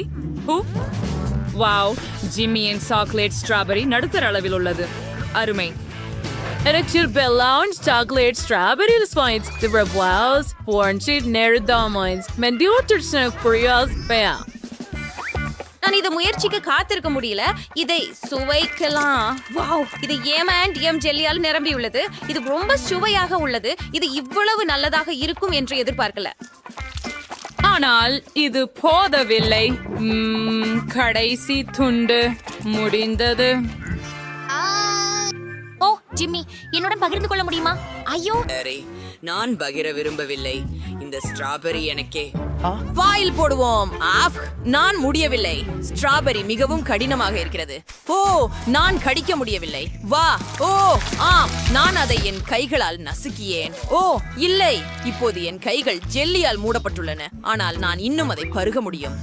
வாவ், ஜிம்மியின் சாக்லேட் ஸ்ட்ராபெரி நடுத்தர அளவில் உள்ளது. அருமை. எனக்கு பெல்லான் சாக்லேட் ஸ்ட்ராபெரி ஸ்பாயின்ஸ் தி ரெவால்ஸ் போன்சிட் நெர்தாமைன்ஸ் மெண்டியோட்டர்ஸ் புரியாஸ் பயா. நான் இதை முயற்சிக்க காத்திருக்க முடியல. இதை சுவைக்கலாம். வாவ், இது எம் ஜெல்லியால் நிரம்பி உள்ளது. இது ரொம்ப சுவையாக உள்ளது. இது இவ்வளவு நல்லதாக இருக்கும் என்று எதிர்பார்க்கல. ஆனால் இது போதவில்லை. கடைசி துண்டு முடிந்தது. ஓ ஜிம்மி, என்னுடன் பகிர்ந்து கொள்ள முடியுமா? ஐயோ, சரி, நான் பகிர விரும்பவில்லை. இந்த ஸ்ட்ராபெரி எனக்கே. வாயில் போடுவோம். ஆஃப், நான் முடியவில்லை. ஸ்ட்ராபெரி மிகவும் கடினமாக இருக்கிறது. ஓ, நான் கடிக்க முடியவில்லை. வா. ஓ ஆம், நான் அதை என் கைகளால் நசுக்கியேன். ஓ இல்லை, இப்போது என் கைகள் ஜெல்லியால் மூடப்பட்டுள்ளன. ஆனால் நான் இன்னும் அதை பருக முடியும்.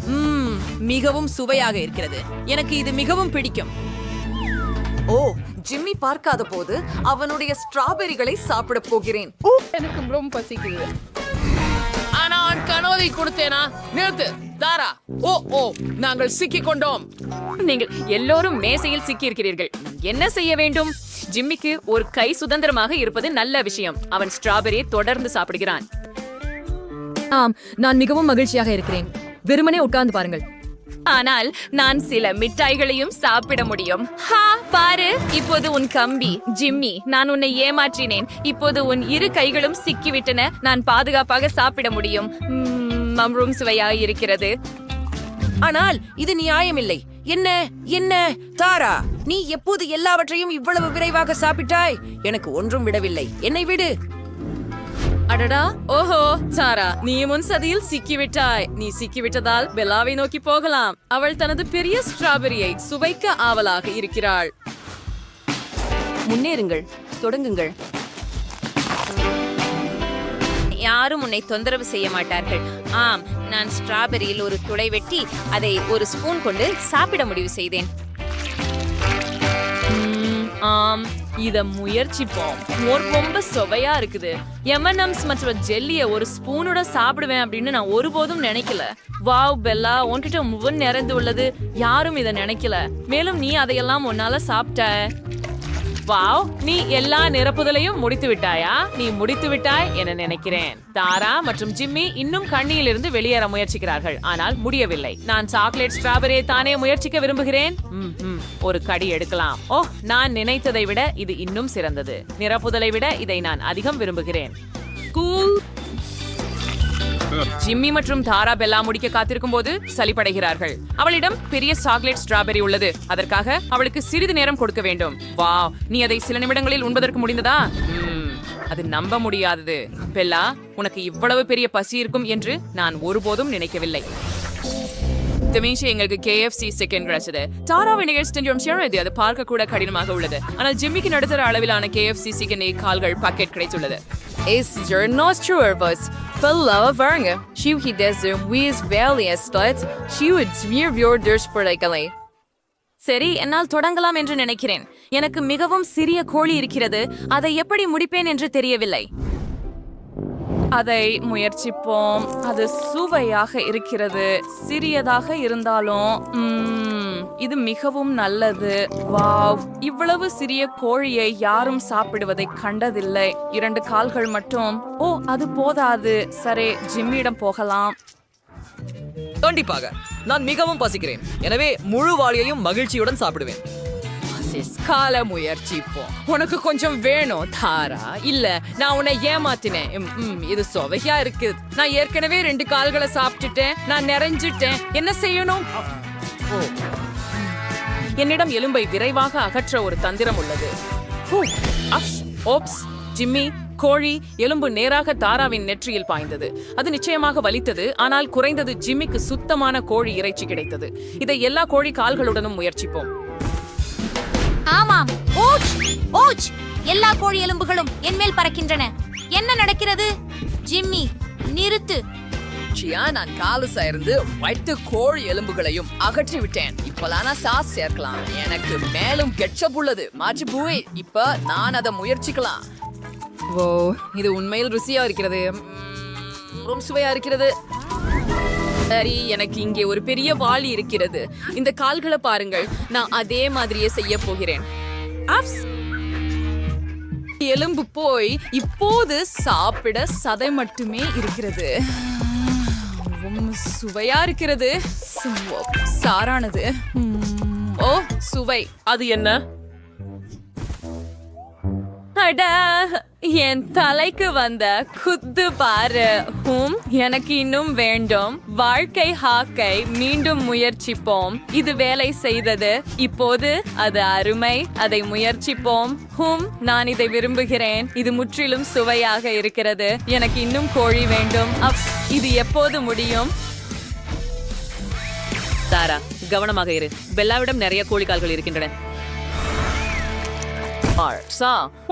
மிகவும் சுவையாக இருக்கிறது. எனக்கு இது மிகவும் பிடிக்கும். ஓ, ஜிம்மி பார்க்காத போது அவனுடைய ஸ்ட்ராபெரிகளை சாப்பிட போகிறேன். எனக்கு ரொம்ப பசிக்குது. ஆனா கனோவை கொடுத்தேனா? நிறுத்து தாரா. ஓ, நாங்கள் சிக்கிக் கொண்டோம். நீங்கள் எல்லோரும் மேசையில் சிக்கியிருக்கிறீர்கள். என்ன செய்ய வேண்டும்? ஜிம்மிக்கு ஒரு கை சுதந்திரமாக இருப்பது நல்ல விஷயம். அவன் ஸ்ட்ராபெரியை தொடர்ந்து சாப்பிடுகிறான். ஆம், நான் மிகவும் மகிழ்ச்சியாக இருக்கிறேன். வெறுமனே உட்கார்ந்து பாருங்கள். ஆனால் நான் சில மிட்டாய்களையும் சாப்பிட முடியும். ஹா, பாரு, இப்போது உன் கம்பி. ஜிம்மி, நான் உன்னை ஏமாற்றினேன். இப்போது உன் இரு கைகளும் சிக்கிவிட்டன. நான் பாதுகாப்பாக சாப்பிட முடியும். மம்ரும் சுவையாக இருக்கிறது. ஆனால் இது நியாயமில்லை. என்ன தாரா, நீ எப்போது எல்லாவற்றையும் இவ்வளவு விரைவாக சாப்பிட்டாய்? எனக்கு ஒன்றும் விடவில்லை. என்னை விடு. அடடா, ஓஹோ சாரா, நீ முன் சதியில் சிக்கிவிட்டாய். நீ சிக்கிவிட்டதால் பெல்லாவை நோக்கி போகலாம். அவள் தனது பெரிய ஸ்ட்ராபெரியை சுவைக்க ஆவலாக இருக்கிறாள். முன்னேறுங்கள், தொடங்குங்கள். யாரும் உன்னை தொந்தரவு செய்ய மாட்டார்கள். ஆம், நான் ஸ்ட்ராபெரியில் ஒரு துளை வெட்டி அதை ஒரு ஸ்பூன் கொண்டு சாப்பிட முடிவு செய்தேன். ஆம், இத முயற்சிப்போம். ரொம்ப சுவையா இருக்குது. எம்என்எம்ஸ் மற்றும் ஜெல்லிய ஒரு ஸ்பூனோட சாப்பிடுவேன் அப்படின்னு நான் ஒருபோதும் நினைக்கல. வாவ் பெல்லா, உன்கிட்ட முன் நிறைந்து உள்ளது. யாரும் இதை நினைக்கல. மேலும் நீ அதையெல்லாம் உன்னால சாப்பிட்ட. வாவ், நீ எல்லா நிரப்புதலையும் முடித்து விட்டாயா? நீ முடித்து விட்டாய் என நினைக்கிறேன். தாரா மற்றும் ஜிம்மி இன்னும் கண்ணியிலிருந்து வெளியேற முயற்சிக்கிறார்கள். ஆனால் முடியவில்லை. நான் சாக்லேட் ஸ்ட்ராபெரியை தானே முயற்சிக்க விரும்புகிறேன். ஒரு கடி எடுக்கலாம். ஓ, நான் நினைத்ததை விட இது இன்னும் சிறந்தது. நிரப்புதலை விட இதை நான் அதிகம் விரும்புகிறேன். கூல். ஜிம்மி மற்றும் தாரா பெல்லா முடிக்க காத்திருக்கும் போது சலிப்படைகிறார்கள். அவளிடம் பெரிய சாக்லேட் ஸ்ட்ராபெரி உள்ளது. அதற்காக அவளுக்கு சிறிது நேரம் கொடுக்க வேண்டும். வாவ், நீ அதை சில நிமிடங்களில் உண்பதற்கு முடிந்ததா? அது நம்ப முடியாதது. பெல்லா, உனக்கு இவ்வளவு பெரிய பசி இருக்கும் என்று நான் ஒருபோதும் நினைக்கவில்லை. எங்களுக்கு KFC சிக்கன் கிடைச்சது. தாராவின் நிகழ்ச்சி அது பார்க்க கூட கடினமாக உள்ளது. ஆனால் ஜிம்மிக்கு நடுத்தர அளவிலான KFC சிக்கன் கால்கள் பாக்கெட் கிடைத்துள்ளது. சரி, என்னால் தொடங்கலாம் என்று நினைக்கிறேன். எனக்கு மிகவும் சிறிய கோழி இருக்கிறது. அதை எப்படி முடிப்பேன் என்று தெரியவில்லை. அதை முயற்சிப்போம். அது சுவையாக இருக்கிறது. சிறியதாக இருந்தாலும் இது மிகவும் நல்லது. வாவ், இவ்வளவு சிறிய கோழியை யாரும் சாப்பிடுவதை கண்டதில்லை. 2 கால்கள் மட்டும். ஓ, அது போதாது. சரி, ஜிம்மியிடம் போகலாம். கண்டிப்பாக நான் மிகவும் பசிக்கிறேன், எனவே முழு வாளியையும் மகிழ்ச்சியுடன் சாப்பிடுவேன். கால முயற்சிப்போம். உனக்கு கொஞ்சம் வேணும் தாரா? இல்ல, நான் உன்னை ஏமாத்தினேன். இது சுவையா இருக்கு. நான் ஏற்கனவே 2 கால்களை சாப்பிட்டுட்டேன். நான் நிறைஞ்சிட்டேன். என்ன செய்யணும்? என்னிடம் எலும்பை விரைவாக அகற்ற ஒரு தந்திரம் உள்ளது. ஓப்ஸ், ஜிம்மி, கோழி எலும்பு நேராக தாராவின் நெற்றியில் பாய்ந்தது. அது நிச்சயமாக வலித்தது, ஆனால் குறைந்தது ஜிம்மிக்கு சுத்தமான கோழி இறைச்சி கிடைத்தது. இதை எல்லா கோழி கால்களுடனும் முயற்சிப்போம். ஆமாம். ஊச் ஊச், எல்லா கோழி எலும்புகளும் என் மேல் பறக்கின்றன. என்ன நடக்கிறது? ஜிம்மி, நிறுத்து. நான் காலுசா இருந்து வைத்து கோழி எலும்புகளையும் அகற்றி விட்டேன். இப்பலான சாஸ் சேர்க்கலாம். எனக்கு மேலும் கெட்சப் உள்ளது. மாற்றி பூவே, இப்ப நான் அதை முயற்சிக்கலாம். ஓ, இது உண்மையில் ருசியா இருக்கிறது. ரொம்ப சுவையா இருக்கிறது. சரி, எனக்கு இங்கே ஒரு பெரிய வாளி இருக்கிறது. இந்த கால்களை பாருங்கள். நான் அதே மாதிரியே செய்ய போகிறேன். எலும்பு போய் இப்போது சாப்பிட சதை மட்டுமே இருக்கிறது. சுவையா இருக்கிறது. சாரானது. ஓ, சுவை. அது என்ன? என் தலைக்கு வந்த குத்து பாரு. எனக்கு இன்னும் வேண்டும். வாழ்க்கை ஹாக்கை மீண்டும் முயற்சிப்போம். இது வேலை செய்தது. இப்போது அது அருமை. அதை முயற்சிப்போம். நான் இதை விரும்புகிறேன். இது முற்றிலும் சுவையாக இருக்கிறது. எனக்கு இன்னும் கோழி வேண்டும். இது எப்போது முடியும்? தாரா, கவனமாக இரு. பெல்லாவிடம் நிறைய கோழி கால்கள் இருக்கின்றன.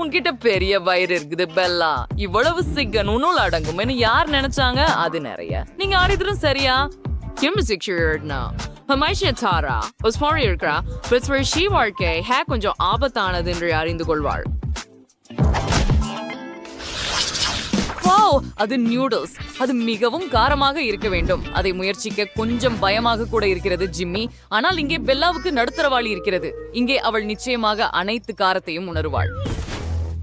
உன்கிட்ட பெரிய வயிறு இருக்குது பெல்லா. இவ்வளவு சிக்கன் உன்னுள் அடங்கும்னு யார் நினைச்சாங்க? அது நிறைய. நீங்க ஆடிதும் சரியா? தாரா ஒரு ஸ்மாரி இருக்கிறா. வாழ்க்கை கொஞ்சம் ஆபத்தானது என்று அறிந்து கொள்வாள். அது நியூடல்ஸ். அது மிகவும் காரமாக இருக்க வேண்டும். அதை முயற்சிக்க கொஞ்சம் பயமாக கூட இருக்கிறது ஜிம்மி. ஆனால் இங்கே பெல்லாவுக்கு நடுத்தரவாளி இருக்கிறது. இங்கே அவள் நிச்சயமாக அனைத்து காரத்தையும் உணருவாள்.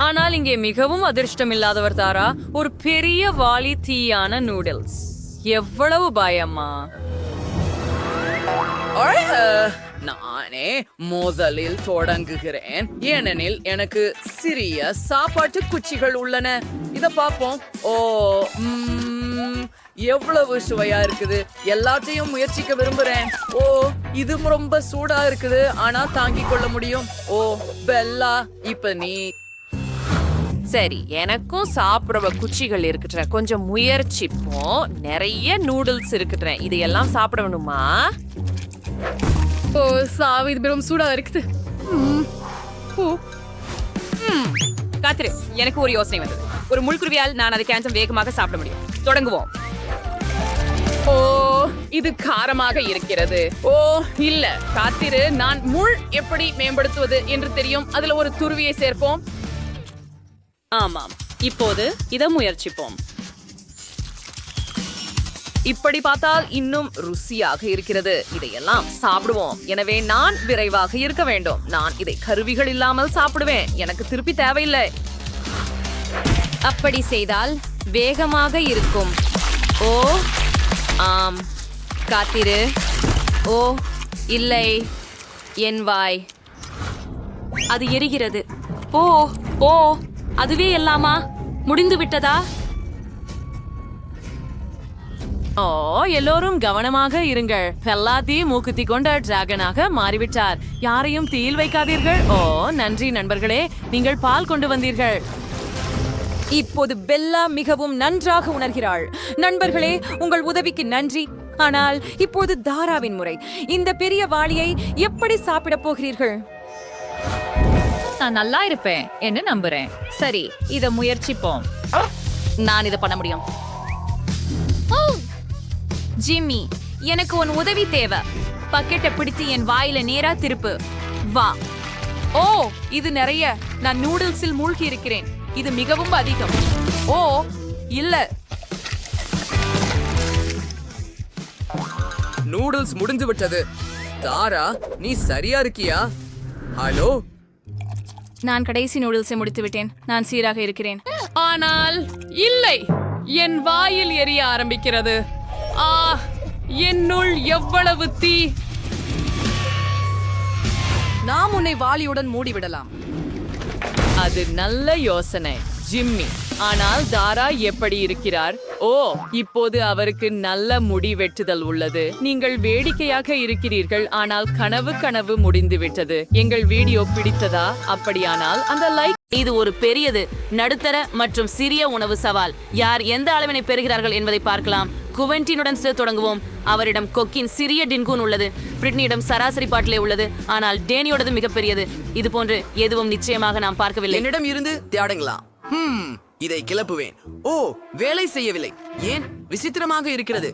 ஆனால் இங்கே மிகவும் அதிர்ஷ்டம் இல்லாதவர் தாரா. ஒரு பெரிய வாளி தீயான நூடுல்ஸ். எவ்வளவு பயமா! நானே முதலில் தொடங்குகிறேன், ஏனெனில் எனக்கு சிறிய சாப்பாட்டு குச்சிகள் உள்ளன. இத பாப்போம். ஓ, எவ்வளவு சுவையா இருக்குது. எல்லாத்தையும் முயற்சிக்க விரும்புறேன். ஓ, இது ரொம்ப சூடா இருக்குது, ஆனா தாங்கிக் கொள்ள முடியும். ஓ, பெல்லா, இப்ப நீ. சரி, எனக்கும் சாப்பிடுற குச்சிகள் இருக்குற. கொஞ்சம் முயற்சிப்போம். நிறைய நூடுல்ஸ் இருக்குற. இதையெல்லாம் சாப்பிட வேணுமா? ஓ, சாவி, இது மிகவும் சூடா இருக்குது. காத்திரு, எனக்கு ஒரு யோசனை வந்தது. ஒரு முள்குருவியால் நான் அதை கொஞ்சம் வேகமாக சாப்பிட முடியும். தொடங்குவோம். ஓ, இது காரமாக இருக்கிறது. ஓ, இல்ல, காத்திரு. நான் முள் எப்படி மேம்படுத்துவது என்று தெரியும். அதுல ஒரு துருவியை சேர்ப்போம். ஆமாம், இப்போது இதை முயற்சிப்போம். இப்படி பார்த்தால் இன்னும் ருசியாக இருக்கிறது. இதையெல்லாம் சாப்பிடுவோம். எனவே நான் விரைவாக இருக்க வேண்டும். நான் இதை கருவிகள் இல்லாமல் சாப்பிடுவேன். எனக்கு திருப்பி தேவையில்லை. அப்படி செய்தால் வேகமாக இருக்கும். ஓ, ஆம், காத்திரு. ஓ, இல்லை, என் வாய். அது எரிகிறது. ஓ ஓ, அதுவே எல்லாமா? முடிந்து விட்டதா? ஓ, எல்லோரும் கவனமாக இருங்கள். பெல்லாதி மூக்குத்தி கொண்ட டிராகனாக மாறிவிட்டார். யாரையும் தீயில் வைக்காதீர்கள். ஓ, நன்றி நண்பர்களே, நீங்கள் பால் கொண்டு வந்தீர்கள். இப்போது பெல்லா மிகவும் நன்றாக உணர்கிறாள். நண்பர்களே, உங்கள் உதவிக்கு நன்றி. ஆனால் இப்போது தாராவின் முறை. இந்த பெரிய வாளியை எப்படி சாப்பிட போகிறீர்கள்? நான் நல்லா இருப்பேன் என்று நம்புறேன். சரி, இத முயற்சிப்போம். நான் இதை பண்ண முடியும். ஜிம்மி, எனக்கு உன் உதவி தேவை. பக்கெட்டை பிடித்து என் வாயில நேரா திருப்பு. வா. ஓ, இது நிறைய. நான் நூடுல்ஸில் மூழ்கி இருக்கிறேன். இது மிகவும் அதிகம். ஓ, இல்ல, நூடுல்ஸ் முடிஞ்சு விட்டது. தாரா, நீ சரியா இருக்கியா? ஹலோ, நான் கடைசி நூடுல்ஸை முடித்து விட்டேன். நான் சீராக இருக்கிறேன். ஆனால் இல்லை, என் வாயில் எரிய ஆரம்பிக்கிறது. ஆ, என்னுள் எவ்வளவு தீ! நாம் உன்னை வாளியுடன் மூடிவிடலாம். அது நல்ல யோசனை, ஜிம்மி. ஆனால் தாரா எப்படி இருக்கிறார்? ஓ, இப்போது அவருக்கு நல்ல முடி வெட்டுதல் உள்ளது. நீங்கள் வேடிக்கையாக இருக்கிறீர்கள், ஆனால் கனவு முடிந்து விட்டது. எங்கள் வீடியோ பிடித்ததா? அப்படியானால் அந்த லைக். இது ஒரு பெரியது, நடுத்தர மற்றும் சிறிய உணவு சவால். யார் எந்த அளவினை பெறுகிறார்கள் என்பதை பார்க்கலாம். குவென்டினுடன் தொடங்குவோம். அவரிடம் கொக்கின் சிறிய டின்கூன் உள்ளது. பிரிட்னியிடம் சராசரி பாட்டிலே உள்ளது, ஆனால் டேனியோடது மிகப்பெரியது. இது போன்று எதுவும் நிச்சயமாக நாம் பார்க்கவில்லை. என்னிடம் இருந்து தேடுங்களா? இதை கிளப்புவேன். ஓ, வேலை செய்யவில்லை. ஏன்? விசித்திரமாக இருக்கிறது.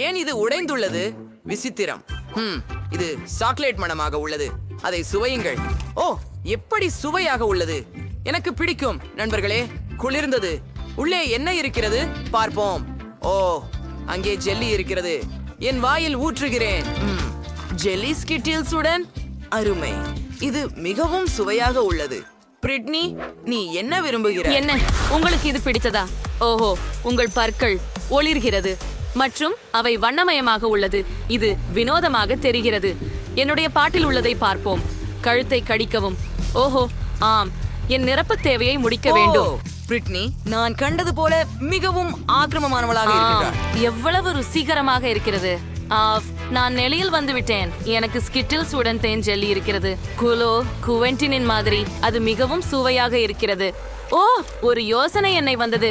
ஏன் இது உடைந்துள்ளது? விசித்திரம். இது சாக்லேட் மணமாக உள்ளது. அதை சுவையுங்கள். ஓ, எப்படி சுவையாக உள்ளது! எனக்கு பிடிக்கும் நண்பர்களே. குளிர்ந்தது. உள்ளே என்ன இருக்கிறது பார்ப்போம். ஓ, அங்கே ஜெல்லி இருக்கிறது. என் வாயில் ஊற்றுகிறேன். ஜெல்லி ஸ்கிட்டில்ஸுடன். அருமை. இது மிகவும் சுவையாக உள்ளது. பிரிட்னி, நீ என்ன விரும்புகிறாய்? என்ன, உங்களுக்கு இது பிடித்ததா? ஓஹோ, உங்கள் பற்கள் ஒளிர்கிறது மற்றும் அவை வண்ணமயமாக உள்ளது. இது வினோதமாக தெரிகிறது. என்னுடைய பாட்டில் உள்ளதை பார்ப்போம். கழுத்தை கடிக்கவும். ஓஹோ, ஆம், என் நிரப்பு தேவையை முடிக்க வேண்டும். பிரிட்னி, நான் கண்டது போல மிகவும் ஆக்கிரமமானவளாக இருக்கிறார். எவ்வளவு ருசிகரமாக இருக்கிறது. நான் நெளியில் வந்து விட்டேன். எனக்கு ஸ்கிட்டில்ஸ் உடன் தேன் ஜெல்லி இருக்கிறது. குவென்டினின் மாதிரி அது மிகவும் சுவையாக இருக்கிறது. ஓ, ஒரு யோசனை என்னை வந்தது.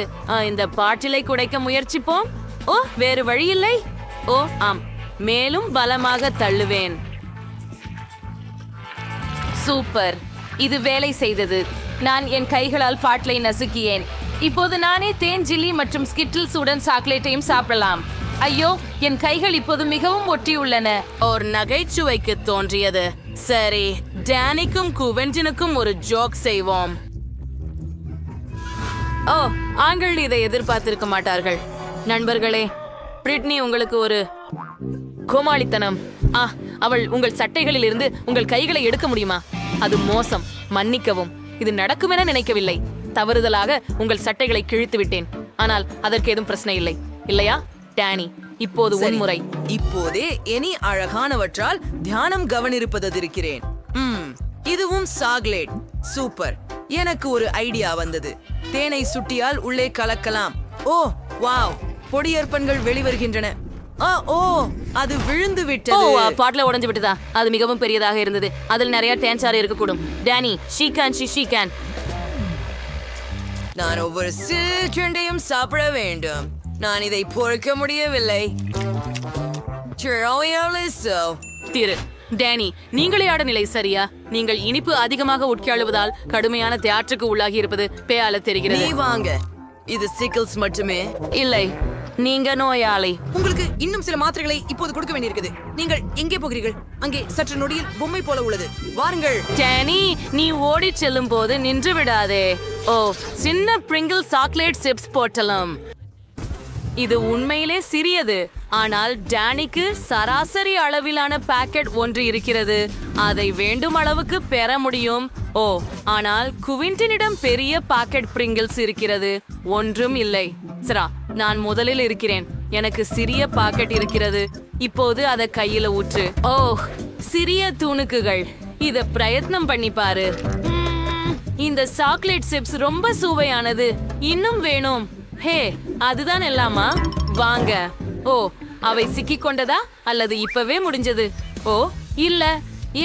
இந்த பாட்டிலை குடைக்க முயற்சிப்போம். ஓ, வேறு வழி இல்லை. ஓ, ஆம், மேலும் பலமாக தள்ளுவேன். சூப்பர், இது வேலை செய்தது. நான் என் கைகளால் பாட்டிலை நசுக்கியேன். இப்போது நானே தேன் ஜில்லி மற்றும் ஸ்கிட்டில்ஸ் உடன் சாக்லேட்டையும் சாப்பிடலாம். ஐயோ, என் கைகள் இப்போது மிகவும் ஒட்டியுள்ளன. ஒரு நகைச்சுவைக்கு தோன்றியது. சரி, டேனிக்கும் குவென்டினுக்கும் ஒரு ஜோக் செய்வோம். ஓ, ஆண்கள் இதை எதிர்பார்த்திருக்க மாட்டார்கள். நண்பர்களே, பிரிட்னி உங்களுக்கு ஒரு கோமாளித்தனம். அவள் உங்கள் சட்டைகளில் இருந்து உங்கள் கைகளை எடுக்க முடியுமா? அது மோசம். மன்னிக்கவும், இது நடக்கும் என நினைக்கவில்லை. தவறுதலாக உங்கள் சட்டைகளை கிழித்து விட்டேன். ஆனால் அதற்கு எதுவும் பிரச்சனை இல்லை, இல்லையா டேனி? இப்போது உன்முறை. இப்போதே இனி அழகானவற்றால் தியானம் கவனிருப்பது இருக்கிறேன். இதுவும் சாக்லேட். சூப்பர். எனக்கு ஒரு ஐடியா வந்தது. தேனை சுட்டியால் உள்ளே கலக்கலாம். ஓ, வாவ், பொடியற்பன்கள் வெளிவருகின்றன. ஓ, அது விழுந்து விட்டது. பாட்டில உடைஞ்சு விட்டதா? அது மிகவும் பெரியதாக இருந்தது. அதில் நிறைய டேன்சார் இருக்கக்கூடும். Danny, she can. நான் ஒவ்வொரு சிற்றுண்டையும் சாப்பிட வேண்டும். நான் இதை பொறுக்க முடியவில்லை. திரு டேனி, நீங்களே ஆட நிலை சரியா? நீங்கள் இனிப்பு அதிகமாக உட்காழுவதால் கடுமையான தியாற்றுக்கு உள்ளாகி இருப்பது பேயால தெரிகிறது. நீ வாங்க. இது சிக்கல்ஸ் மட்டுமே. இல்லை, நீங்க நோயாளி. உங்களுக்கு இன்னும் சில மாத்திரைகளை இப்போது கொடுக்க வேண்டியிருக்குது. நீங்கள் எங்கே போகிறீர்கள்? அங்கே சற்று நொடியில் பொம்மை போல உள்ளது. வாருங்கள். டேனி, நீ ஓடி செல்லும் போது நின்று விடாதே. ஓ, சின்ன பிரிங்கிள் சாக்லேட் சிப்ஸ் போட்டலாம். இது உண்மையிலே சிறியது, ஆனால் டேனிக்கு சராசரி அளவிலான பாக்கெட் ஒன்று இருக்கிறது. அதை வேண்டும் அளவுக்கு பெற முடியும். ஓ, ஆனால் குவிண்டனிடம் பெரிய பாக்கெட் பிரிங்கிள்ஸ் இருக்கிறது. ஒன்றும் இல்லை. சரா, நான் முதலில் இருக்கிறேன். எனக்கு சிறிய பாக்கெட் இருக்கிறது. இப்போது அதை கையில ஊற்று. ஓ, சிறிய துணுக்குகள். இத பிரயத்னம் பண்ணி பாரு. இந்த சாக்லேட் சிப்ஸ் ரொம்ப சுவையானது. இன்னும் வேணும். ஹே, அதுதான் எல்லாமா? வாங்க. ஓ, அவை சிக்கிக் கொண்டதா அல்லது இப்பவே முடிஞ்சது? ஓ, இல்ல,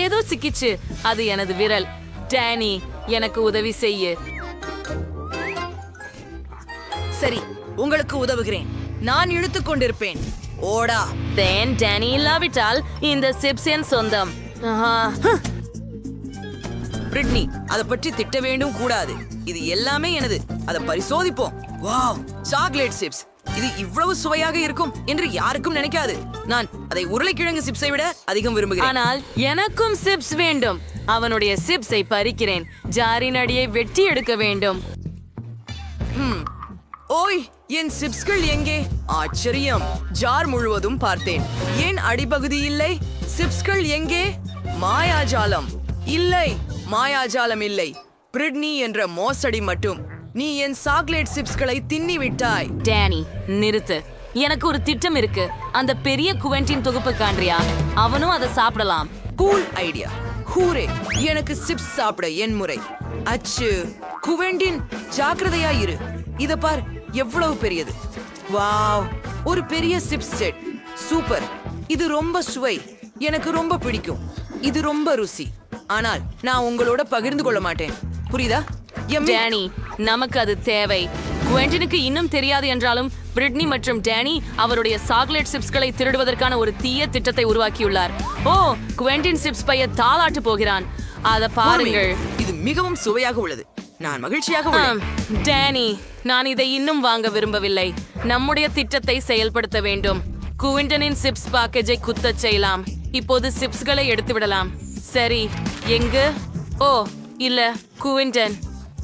ஏதோ சிக்கிச்சு. அது எனது விரல். டேனி, எனக்கு உதவி செய்ய. சரி, உங்களுக்கு உதவுகிறேன். நான் இழுத்துக் கொண்டிருப்பேன். ஓடா. டேனி இல்லாவிட்டால் இந்த சிப்ஸ் என் சொந்தம். பிரிட்னி, அதை பற்றி திட்ட வேண்டும் கூடாது. இது எல்லாமே எனது. அதை பரிசோதிப்போம். Wow, chocolate chips. இது இவ்வளவு சுவையாக இருக்கும் என்று யாருக்கும் நினைக்காது. நான் அதை உருளைக்கிழங்கு சிப்ஸை விட அதிகம் விரும்புகிறேன். ஆனால் எனக்கும் சிப்ஸ் வேண்டும். அவனுடைய சிப்ஸை பறிக்கிறேன். ஜாரின் அடியை வெட்டி எடுக்க வேண்டும். ஓய், என் சிப்ஸ்கள் எங்கே? ஆச்சரியம்! ஜார் முழுவதும் பார்த்தேன். ஏன் அடிப்பகுதி இல்லை? சிப்ஸ்கள் எங்கே? மாயாஜாலம்! இல்லை, மாயாஜாலம் இல்லை. பிரிட்னி என்ற மோசடி மட்டும். நீ என் சாக்லேட் சிப்ஸ்களை தின்னி விட்டாய். டேனி, நிறுத்து. எனக்கு ஒரு திட்டம் இருக்கு. அந்த பெரிய குவென்டின் தொகுப்பு காண்றியா? அவனும் அதை சாப்பிடலாம். Cool idea. ஹூரே! எனக்கு சிப்ஸ் சாப்பிட என் முறை. அச்சு, குவென்டின், ஜாக்கிரதையா இரு. இத பார், எவ்வளவு பெரியது. வாவ், ஒரு பெரிய சிப்ஸ் செட். சூப்பர். இது ரொம்ப சுவை. எனக்கு ரொம்ப பிடிக்கும். இது ரொம்ப ருசி. ஆனால் நான் உங்களோட பகிர்ந்து கொள்ள மாட்டேன். புரியுதா? டேனி, நமக்கு அது தேவை. குவென்டினுக்கு இன்னும் தெரியாது என்றாலும் பிரிட்னி மற்றும் டேனி அவருடைய சாக்லேட் சிப்ஸ்களை திருடுவதற்கான ஒரு தீய திட்டத்தை உருவாக்கியுள்ளார். ஓ, குவென்டின் சிப்ஸ் பைய தாளாட்டு போகிறான். அத பாருங்கள். இது மிகவும் சுவையாக உள்ளது. நான் மகிழ்ச்சியாக உள்ளேன். டேனி, நான் இதை இன்னும் வாங்க விரும்பவில்லை. நம்முடைய திட்டத்தை செயல்படுத்த வேண்டும். குவென்டினின் சிப்ஸ் பேக்கேஜை குத்தச் செய்யலாம். இப்போது சிப்ஸ்களை எடுத்து விடலாம். சரி, எங்கு? ஓ, இல்ல, குவென்டன்,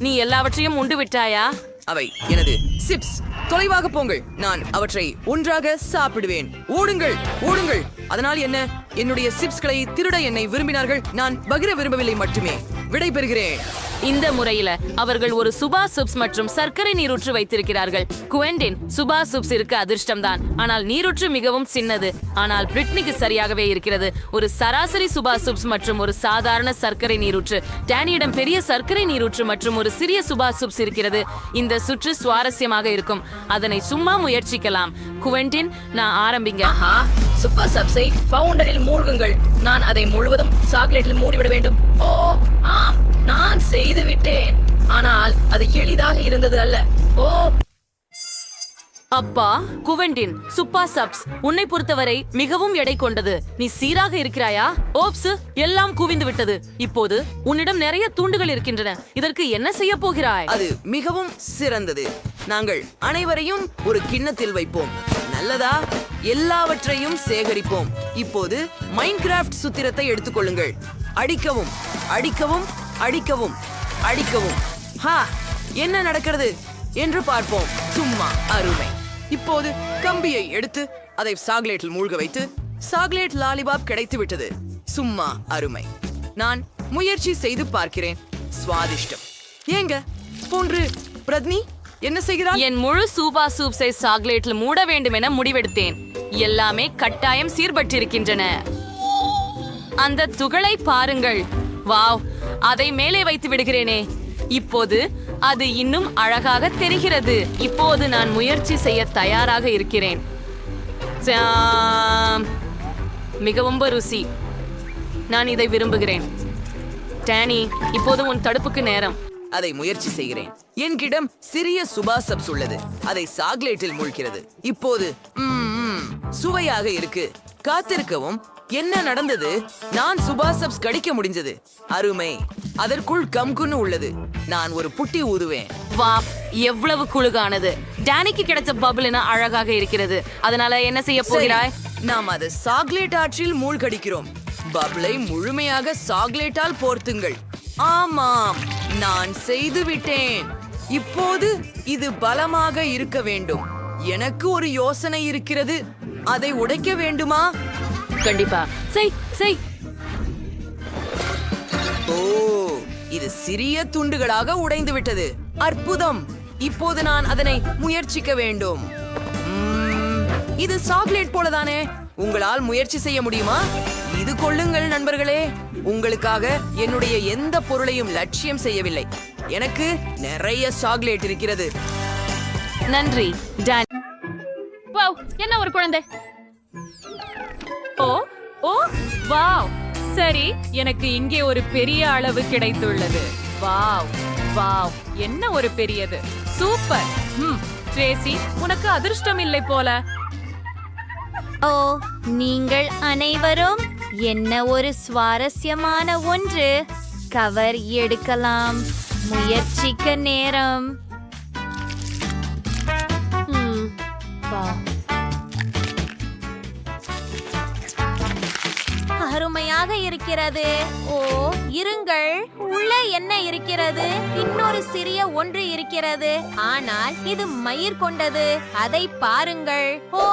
நீ எல்லாவற்றையும் உண்டு விட்டாயா? அவை எனது சிப்ஸ். தொலைவாக போங்கள். நான் அவற்றை ஒன்றாக சாப்பிடுவேன். ஓடுங்கள், ஓடுங்கள். அதனால் என்ன? என்னுடைய சிப்ஸ்களை திருட என்னை விரும்பினார்கள். நான் பகிர விரும்பவில்லை மட்டுமே. விடை பெறுகிறேன். இந்த முறையில அவர்கள் ஒரு சுபா சிப்ஸ் மற்றும் சர்க்கரை நீரூற்று வைத்திருக்கிறார்கள். குவென்டின், சுபா சிப்ஸ் இருக்க அதிர்ஷ்டம்தான். ஆனால் நீரூற்று மிகவும் சின்னது. ஆனால் பிரிட்னிக்கு சரியாகவே இருக்கிறது. ஒரு சராசரி சுபா சிப்ஸ் மற்றும் ஒரு சாதாரண சர்க்கரை நீரூற்று. டேனியிடம் பெரிய சர்க்கரை நீரூற்று மற்றும் ஒரு சிறிய சுபா சிப்ஸ் இருக்கிறது. இந்த சுற்று சுவாரஸ்யமாக இருக்கும். அதனை சும்மா முயற்சிக்கலாம். குவென்டின், நான் ஆரம்பிங்க. சூப்பர் சப்ஸை பவுண்டரில் மூழ்குங்கள். நான் அதை முழுவதும் சாக்லேட்டில் மூடிவிட வேண்டும். ஓ ஆம், நான் செய்து விட்டேன். ஆனால் அது எளிதாக இருந்தது அல்ல. ஓ அப்பா, குவென்டின், சுப்பா சப்ஸ் உன்னை பொறுத்தவரை மிகவும் எடை கொண்டது. நீ சீராக இருக்கிறாயா? ஓப்ஸ், எல்லாம் குவிந்து விட்டது. இப்போது உன்னிடம் நிறைய துண்டுகள் இருக்கின்றன. இதற்கு என்ன செய்ய போகிறாய்? அது மிகவும் சிறந்தது. நாங்கள் அனைவரையும் ஒரு கிண்ணத்தில் வைப்போம். நல்லதா? எல்லாவற்றையும் சேகரிப்போம். இப்போது மைன்கிராஃப்ட் சுத்திரத்தை எடுத்துக்கொள்ளுங்கள். அடிக்கவும், அடிக்கவும், அடிக்கவும், அடிக்கவும். ஹா, என்ன நடக்கிறது என்று பார்ப்போம். சும்மா அருமை. இப்போது கம்பியை எடுத்து அதை சாக்லேட்டில் மூழ்க வைத்து சாக்லேட் லாலிபாப் கிடைத்து விட்டது. சும்மா அருமை. நான் முயற்சி செய்து பார்க்கிறேன். சுவாதிஷ்டம். ஏங்க போன்று பிரத்னி என்ன செய்கிறாய்? என் முழு சூபா சூப்ஸை சாக்லேட்ல மூட வேண்டும் என முடிவெடுத்தேன். எல்லாமே கட்டாயம் சீர்பட்டிருக்கின்றன. அந்த துகளை பாருங்கள். வாவ், அதை மேலே வைத்து விடுகிறேனே. இப்போது அது இன்னும் அழகாக தெரிகிறது. இப்போது நான் முயற்சி செய்ய தயாராக இருக்கிறேன். மிகவும் ருசி. நான் இதை விரும்புகிறேன். டேனி, இப்போது உன் தடுப்புக்கு நேரம். அதை முயற்சி செய்கிறேன். என்கிடம் சிறிய சுபா சப்ஸ் உள்ளது. அதை சாக்லேட்டில் மூழ்கிறது. இப்போது சுவையாக இருக்கு. காத்திருக்கவும். என்ன நடந்தது? நான் சுபா சப்ஸ் கடிக்க முடிஞ்சது. அருமை. அதற்குள் கம்குன்னு உள்ளது. நான் ஒரு புட்டி ஊதுவேன். வா, எவ்வளவு குளுகானது. டேனிக்கு கிடைச்ச பபிள்னா அழகாக இருக்கிறது. அதனால என்ன செய்ய போகிறாய்? நாம் அதை சாக்லேட் ஆற்றில் மூழ்கடிக்கிறோம். பபிளை முழுமையாக சாக்லேட்டால் போர்த்துங்கள். ஆமாம், நான் செய்து விட்டேன். இப்போது இது பலமாக இருக்க வேண்டும். எனக்கு ஒரு யோசனை இருக்கிறது. அதை உடைக்க வேண்டுமா? கண்டிப்பா. செய் செய். ஓ, இது சிறிய துண்டுகளாக உடைந்து விட்டது. அற்புதம். இப்போது நான் அதனை முயற்சிக்க வேண்டும். இது சாக்லேட் போலதானே? உங்களால் முயற்சி செய்ய முடியுமா? இது கொள்ளுங்கள் நண்பர்களே. உங்களுக்காக என்னுடைய எந்த பொருளையும் லட்சியம் செய்யவில்லை. எனக்கு நிறைய சாக்லேட் இருக்கிறது. நன்றி டான். வாவ், என்ன ஒரு குழந்தை. ஓ ஓ வாவ். சரி, எனக்கு இங்கே ஒரு பெரிய அளவு கிடைத்துள்ளது. வாவ் வாவ், என்ன ஒரு பெரியது. சூப்பர். ட்ரேசி, உனக்கு அதிர்ஷ்டம் இல்லை போல. ஓ, நீங்கள் அனைவரும் என்ன ஒரு சுவாரஸ்யமான ஒன்று. கவர் எடுக்கலாம். முயற்சிக்க நேரம். அருமையாக இருக்கிறது. ஓ இருங்கள், உள்ள என்ன இருக்கிறது? இன்னொரு சிறிய ஒன்று இருக்கிறது, ஆனால் இது மயிர் கொண்டது. அதை பாருங்கள். ஓ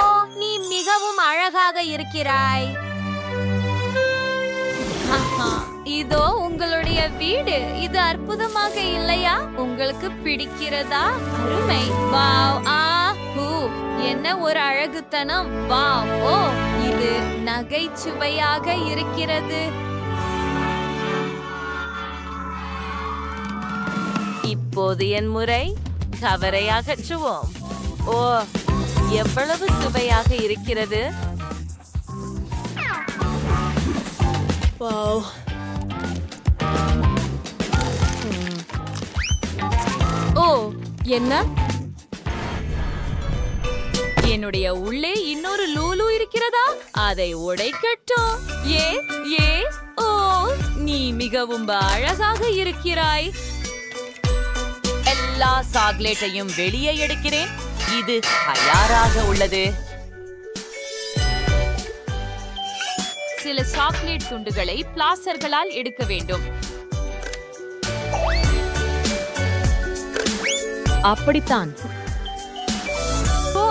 நீ மிகவும் அழகாக இருக்கிறாய். ஆஹா, இதோ உங்களுடைய வீடு. இது அற்புதமாக இல்லையா? உங்களுக்கு பிடிக்கிறதா? அருமை. வாவ். என்ன ஒரு அழகுத்தனம். வாவ். ஓ இது நகைச்சுவையாக இருக்கிறது. இப்போது என் முறை. கவரை அகற்றுவோம். ஓ எவ்வளவு சுவையாக இருக்கிறது. ஓ என்ன? என்னுடைய உள்ளே இன்னொரு லூலு இருக்கிறதா? அதை உடைக்கட்டும். ஏ ஓ நீ மிகவும் அழகாக இருக்கிறாய். எல்லா சாக்லேட்டையும் வெளியே எடுக்கிறேன். இது தயாராக உள்ளது. சில சாக்லேட் துண்டுகளை பிளாஸ்டர்களால் எடுக்க வேண்டும். அப்படித்தான். ஓ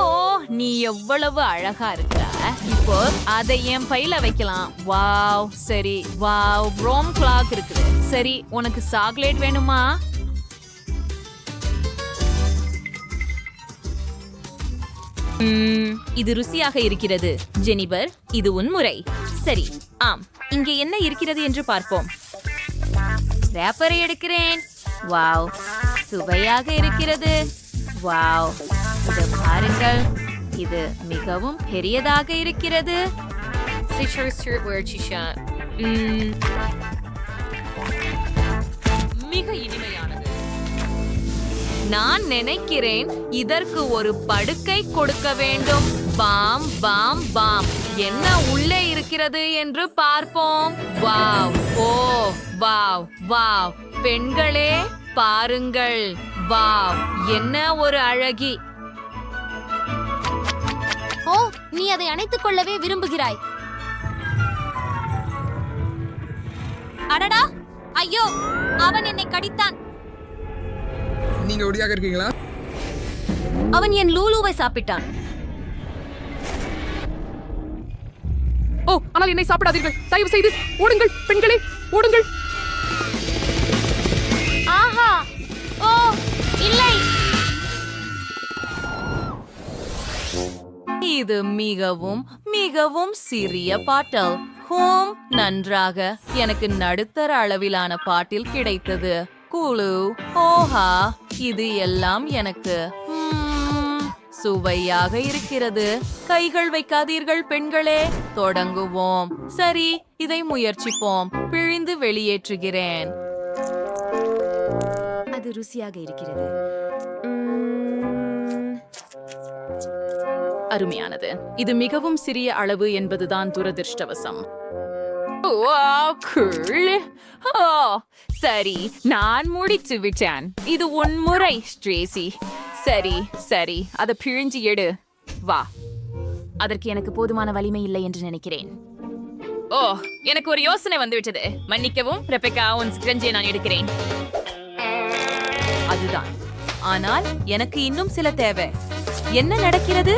நீ எவ்வளவு அழகா இருக்க. இப்போ அதை என் பையில வைக்கலாம். வாவ். சரி. வாவ். ரோம் கிளாக் இருக்குது. சரி, உனக்கு சாக்லேட் வேணுமா? இது ருசியாக இருக்கிறது. ஜெனிபர், இது உன் முறை. சரி. ஆம், இங்கே என்ன இருக்கிறது என்று பார்ப்போம். ரேப்பரை எடுக்கிறேன். வாவ், சுவையாக இருக்கிறது. வாவ், இதை பாருங்கள். இது மிகவும் பெரியதாக இருக்கிறது. மிக இனிமையானது. நான் நினைக்கிறேன் இதற்கு ஒரு படுக்கை கொடுக்க வேண்டும். பாம் பாம் பாம். என்ன உள்ளே இருக்கிறது என்று பார்ப்போம். வாவ். Oh wow wow. பெண்களே பாருங்கள். வாவ், என்ன ஒரு அழகி. ஓ நீ அதை அணைத்துக் கொள்ளவே விரும்புகிறாய். அடடா, ஐயோ, அவன் என்னை கடித்தான். நீங்க ஒடியாக இருக்கீங்களா? அவன் என் லூலுவை சாப்பிட்டான். ஓ ஆனால் என்னை சாப்பிடாதீர்கள், தயவு செய்து ஓடுங்கள் பெண்களே, ஓடுங்கள். ஆஹா. ஓ இல்லை. இது மிகவும் மிகவும் சிறிய பாட்டில். ஹோம், நன்றாக. எனக்கு நடுத்தர அளவிலான பாட்டில் கிடைத்தது. குழு. ஓஹா, இது எல்லாம் எனக்கு சுவையாக இருக்கிறது. கைகள் வைக்காதீர்கள் பெண்களே. தொடங்குவோம். சரி, இதை முயற்சிப்போம். பிழிந்து வெளியேற்றுகிறேன். அது ருசியாக இருக்கிறது. அருமையானது. இது மிகவும் சிறிய அளவு என்பதுதான் துரதிர்ஷ்டவசம். சரி, நான் முடித்து விட்டேன். இது உன் முறை, ஸ்ட்ரேசி. சரி சரி, அதை பிழிஞ்சு எடு. வா. அதற்கு எனக்கு போதுமான வலிமை இல்லை என்று நினைக்கிறேன். ஓ, எனக்கு ஒரு யோசனை வந்துவிட்டது. மன்னிக்கவும் ரெபெக்கா, உன் ஸ்க்ரஞ்சியை நான் எடுக்கிறேன். அதுதான். ஆனால் எனக்கு இன்னும் சில தேவை. என்ன நடக்கிறது?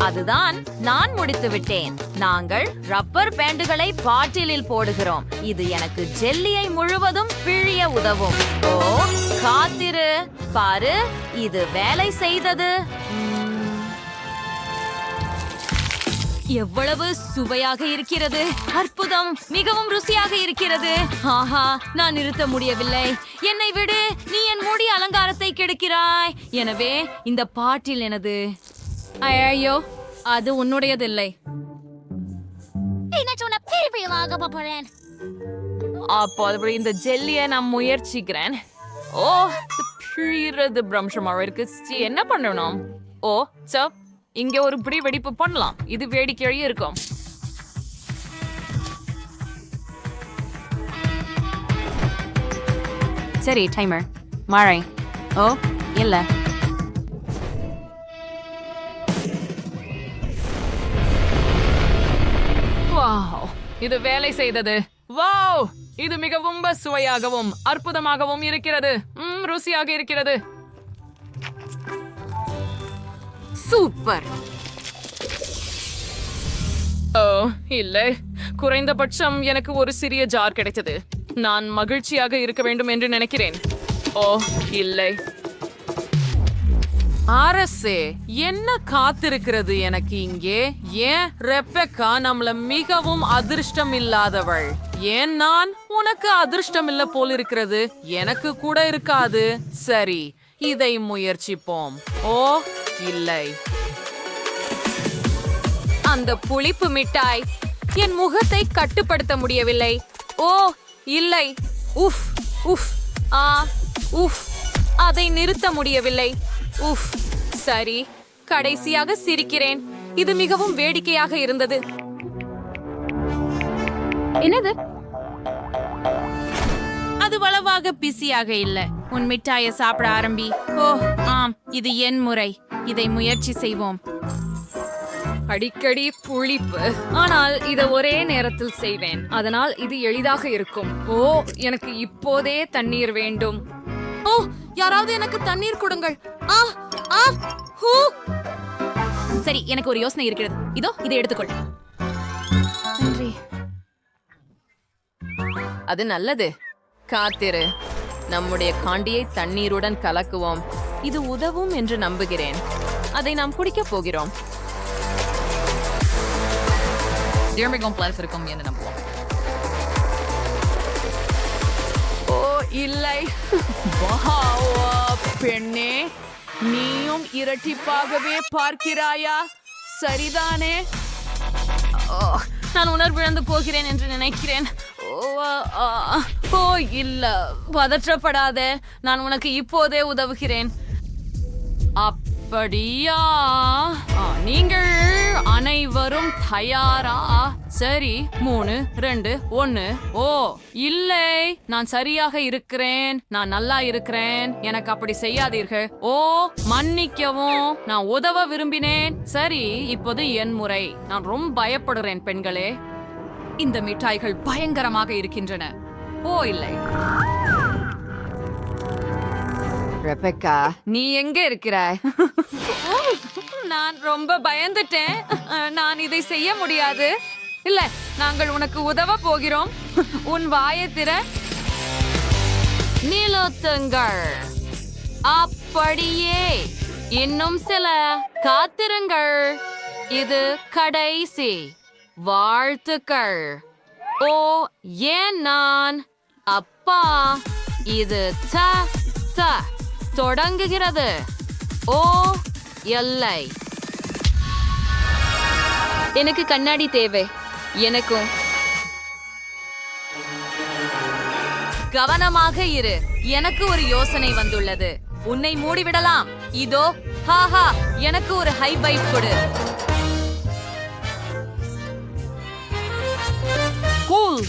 அதுதான், நான் முடித்து விட்டேன். நாங்கள் ரப்பர் பேண்டுகளை பாட்டிலில் போடுகிறோம். இது எனக்கு ஜெல்லியை முழுவதும் பிழிய உதவும். ஓ காத்திரு, பாரு, இது வேலை செய்தது. எவ்வளவு சுவையாக இருக்கிறது. அற்புதம். மிகவும் ருசியாக இருக்கிறது. ஆஹா, நான் நிறுத்த முடியவில்லை. என்னை விடு, நீ என் முடி அலங்காரத்தை கெடுக்கிறாய். எனவே இந்த பாட்டில் எனது. ஐயோ, அது உன்னுடையதில்லை. அப்போது இந்த ஜெல்லியை நான் முயற்சிக்கிறேன். ஓ, பிழிறது பிரம்சமாக இருக்கு. என்ன பண்ணணும்? ஓ சப், இங்க ஒரு பிடி வெடிப்பு பண்ணலாம். இது வேடிக்கையாக இருக்கும். சரி, டைமர். மழை. ஓ இல்ல. வாவ், இது வேலை செய்தது. வாவ், இது மிகவும் சுவையாகவும் அற்புதமாகவும் இருக்கிறது. ருசியாக இருக்கிறது. சூப்பர். ஓ இல்லை, குறைந்தபட்சம் எனக்கு ஒரு சிறிய ஜார் கிடைத்தது. நான் மகிழ்ச்சியாக இருக்க வேண்டும் என்று நினைக்கிறேன். ஓ இல்லை. அரசே, என்ன காத்திருக்கிறது எனக்கு இங்கே? ஏன் ரெபெக்கா நம்மள மிகவும் அதிர்ஷ்டம் இல்லாதவள்? ஏன் நான் உனக்கு அதிர்ஷ்டம் இல்ல போல் இருக்கிறது? எனக்கு கூட இருக்காது. சரி, இதை முயற்சிப்போம். ஓ இல்லை. அந்த புளிப்பு மிட்டாய் என் முகத்தை கட்டுப்படுத்த முடியவில்லை. ஓ இல்லை. உஃப் உஃப். உஃப். அதை நிறுத்த முடியவில்லை. உஃப். சரி, கடைசியாக சிரிக்கிறேன். இது மிகவும் வேடிக்கையாக இருந்தது. என்னது? அது வளவாக பிஸியாக இல்ல. உன் மிட்டாயை சாப்பிட ஆரம்பி. ஓ ஆம், இது என் முறை. இதை முயற்சி செய்வோம். அடிக்கடி புளிப்பு, ஆனால் இதை ஒரே நேரத்தில் செய்வேன். அதனால் இது எளிதாக இருக்கும். ஓ, எனக்கு இப்போதே தண்ணீர் வேண்டும். ஓ, யாராவது எனக்கு தண்ணீர் கொடுங்கள். ஆ ஆ ஹூ. சரி, எனக்கு ஒரு யோசனை இருக்கிறது. இதோ இதை எடுத்துக்கொள். நன்றி. அது நல்லது. காத்திரு, நம்முடைய காண்டியை தண்ணீருடன் கலக்குவோம். இது உதவும் என்று நம்புகிறேன். அதை நாம் குடிக்கப் போகிறோம். இருக்கும் என்று நம்புவோம். ஓ இல்லை. வாவ், பெண்ணே, நீயும் இரட்டிப்பாகவே பார்க்கிறாயா? சரிதானே? நான் உணர்விழந்து போகிறேன் என்று நினைக்கிறேன். ஓ இல்ல, பதற்றப்படாத. நான் உனக்கு இப்போதே உதவுகிறேன். அப்படியா? நீங்கள் அனைவரும் தயாரா? சரி, 3, 2, 1. ஓ இல்லை, நான் சரியாக இருக்கிறேன். நான் நல்லா இருக்கிறேன். எனக்கு அப்படி செய்யாதீர்கள். ஓ மன்னிக்கவும், நான் உதவ விரும்பினேன். சரி, இப்போது என் முறை. நான் ரொம்ப பயப்படுறேன் பெண்களே. இந்த மிட்டாய்கள் பயங்கரமாக இருக்கின்றன. ஓ இல்லை. ரெபெக்கா, நீ எங்க இருக்கிறாய்? நான் ரொம்ப பயந்துட்டேன். நான் இதை செய்ய முடியாது. இல்ல, நாங்கள் உனக்கு உதவ போகிறோம். உன் வாயை திற. நிலுத்துங்கள். அப்படியே. இன்னும் சில. காத்திருங்கள். இது கடைசி. வாழ்த்துக்கள். ஓ ஏன் நான்? அப்பா, இது தொடங்குகிறது. ஓ எல்லை. எனக்கு கண்ணாடி தேவை. எனக்கும். கவனமாக இரு. எனக்கு ஒரு யோசனை வந்துள்ளது. உன்னை மூடிவிடலாம். இதோ, ஹாஹா, எனக்கு ஒரு ஹை பைட் கொடு. கூல்.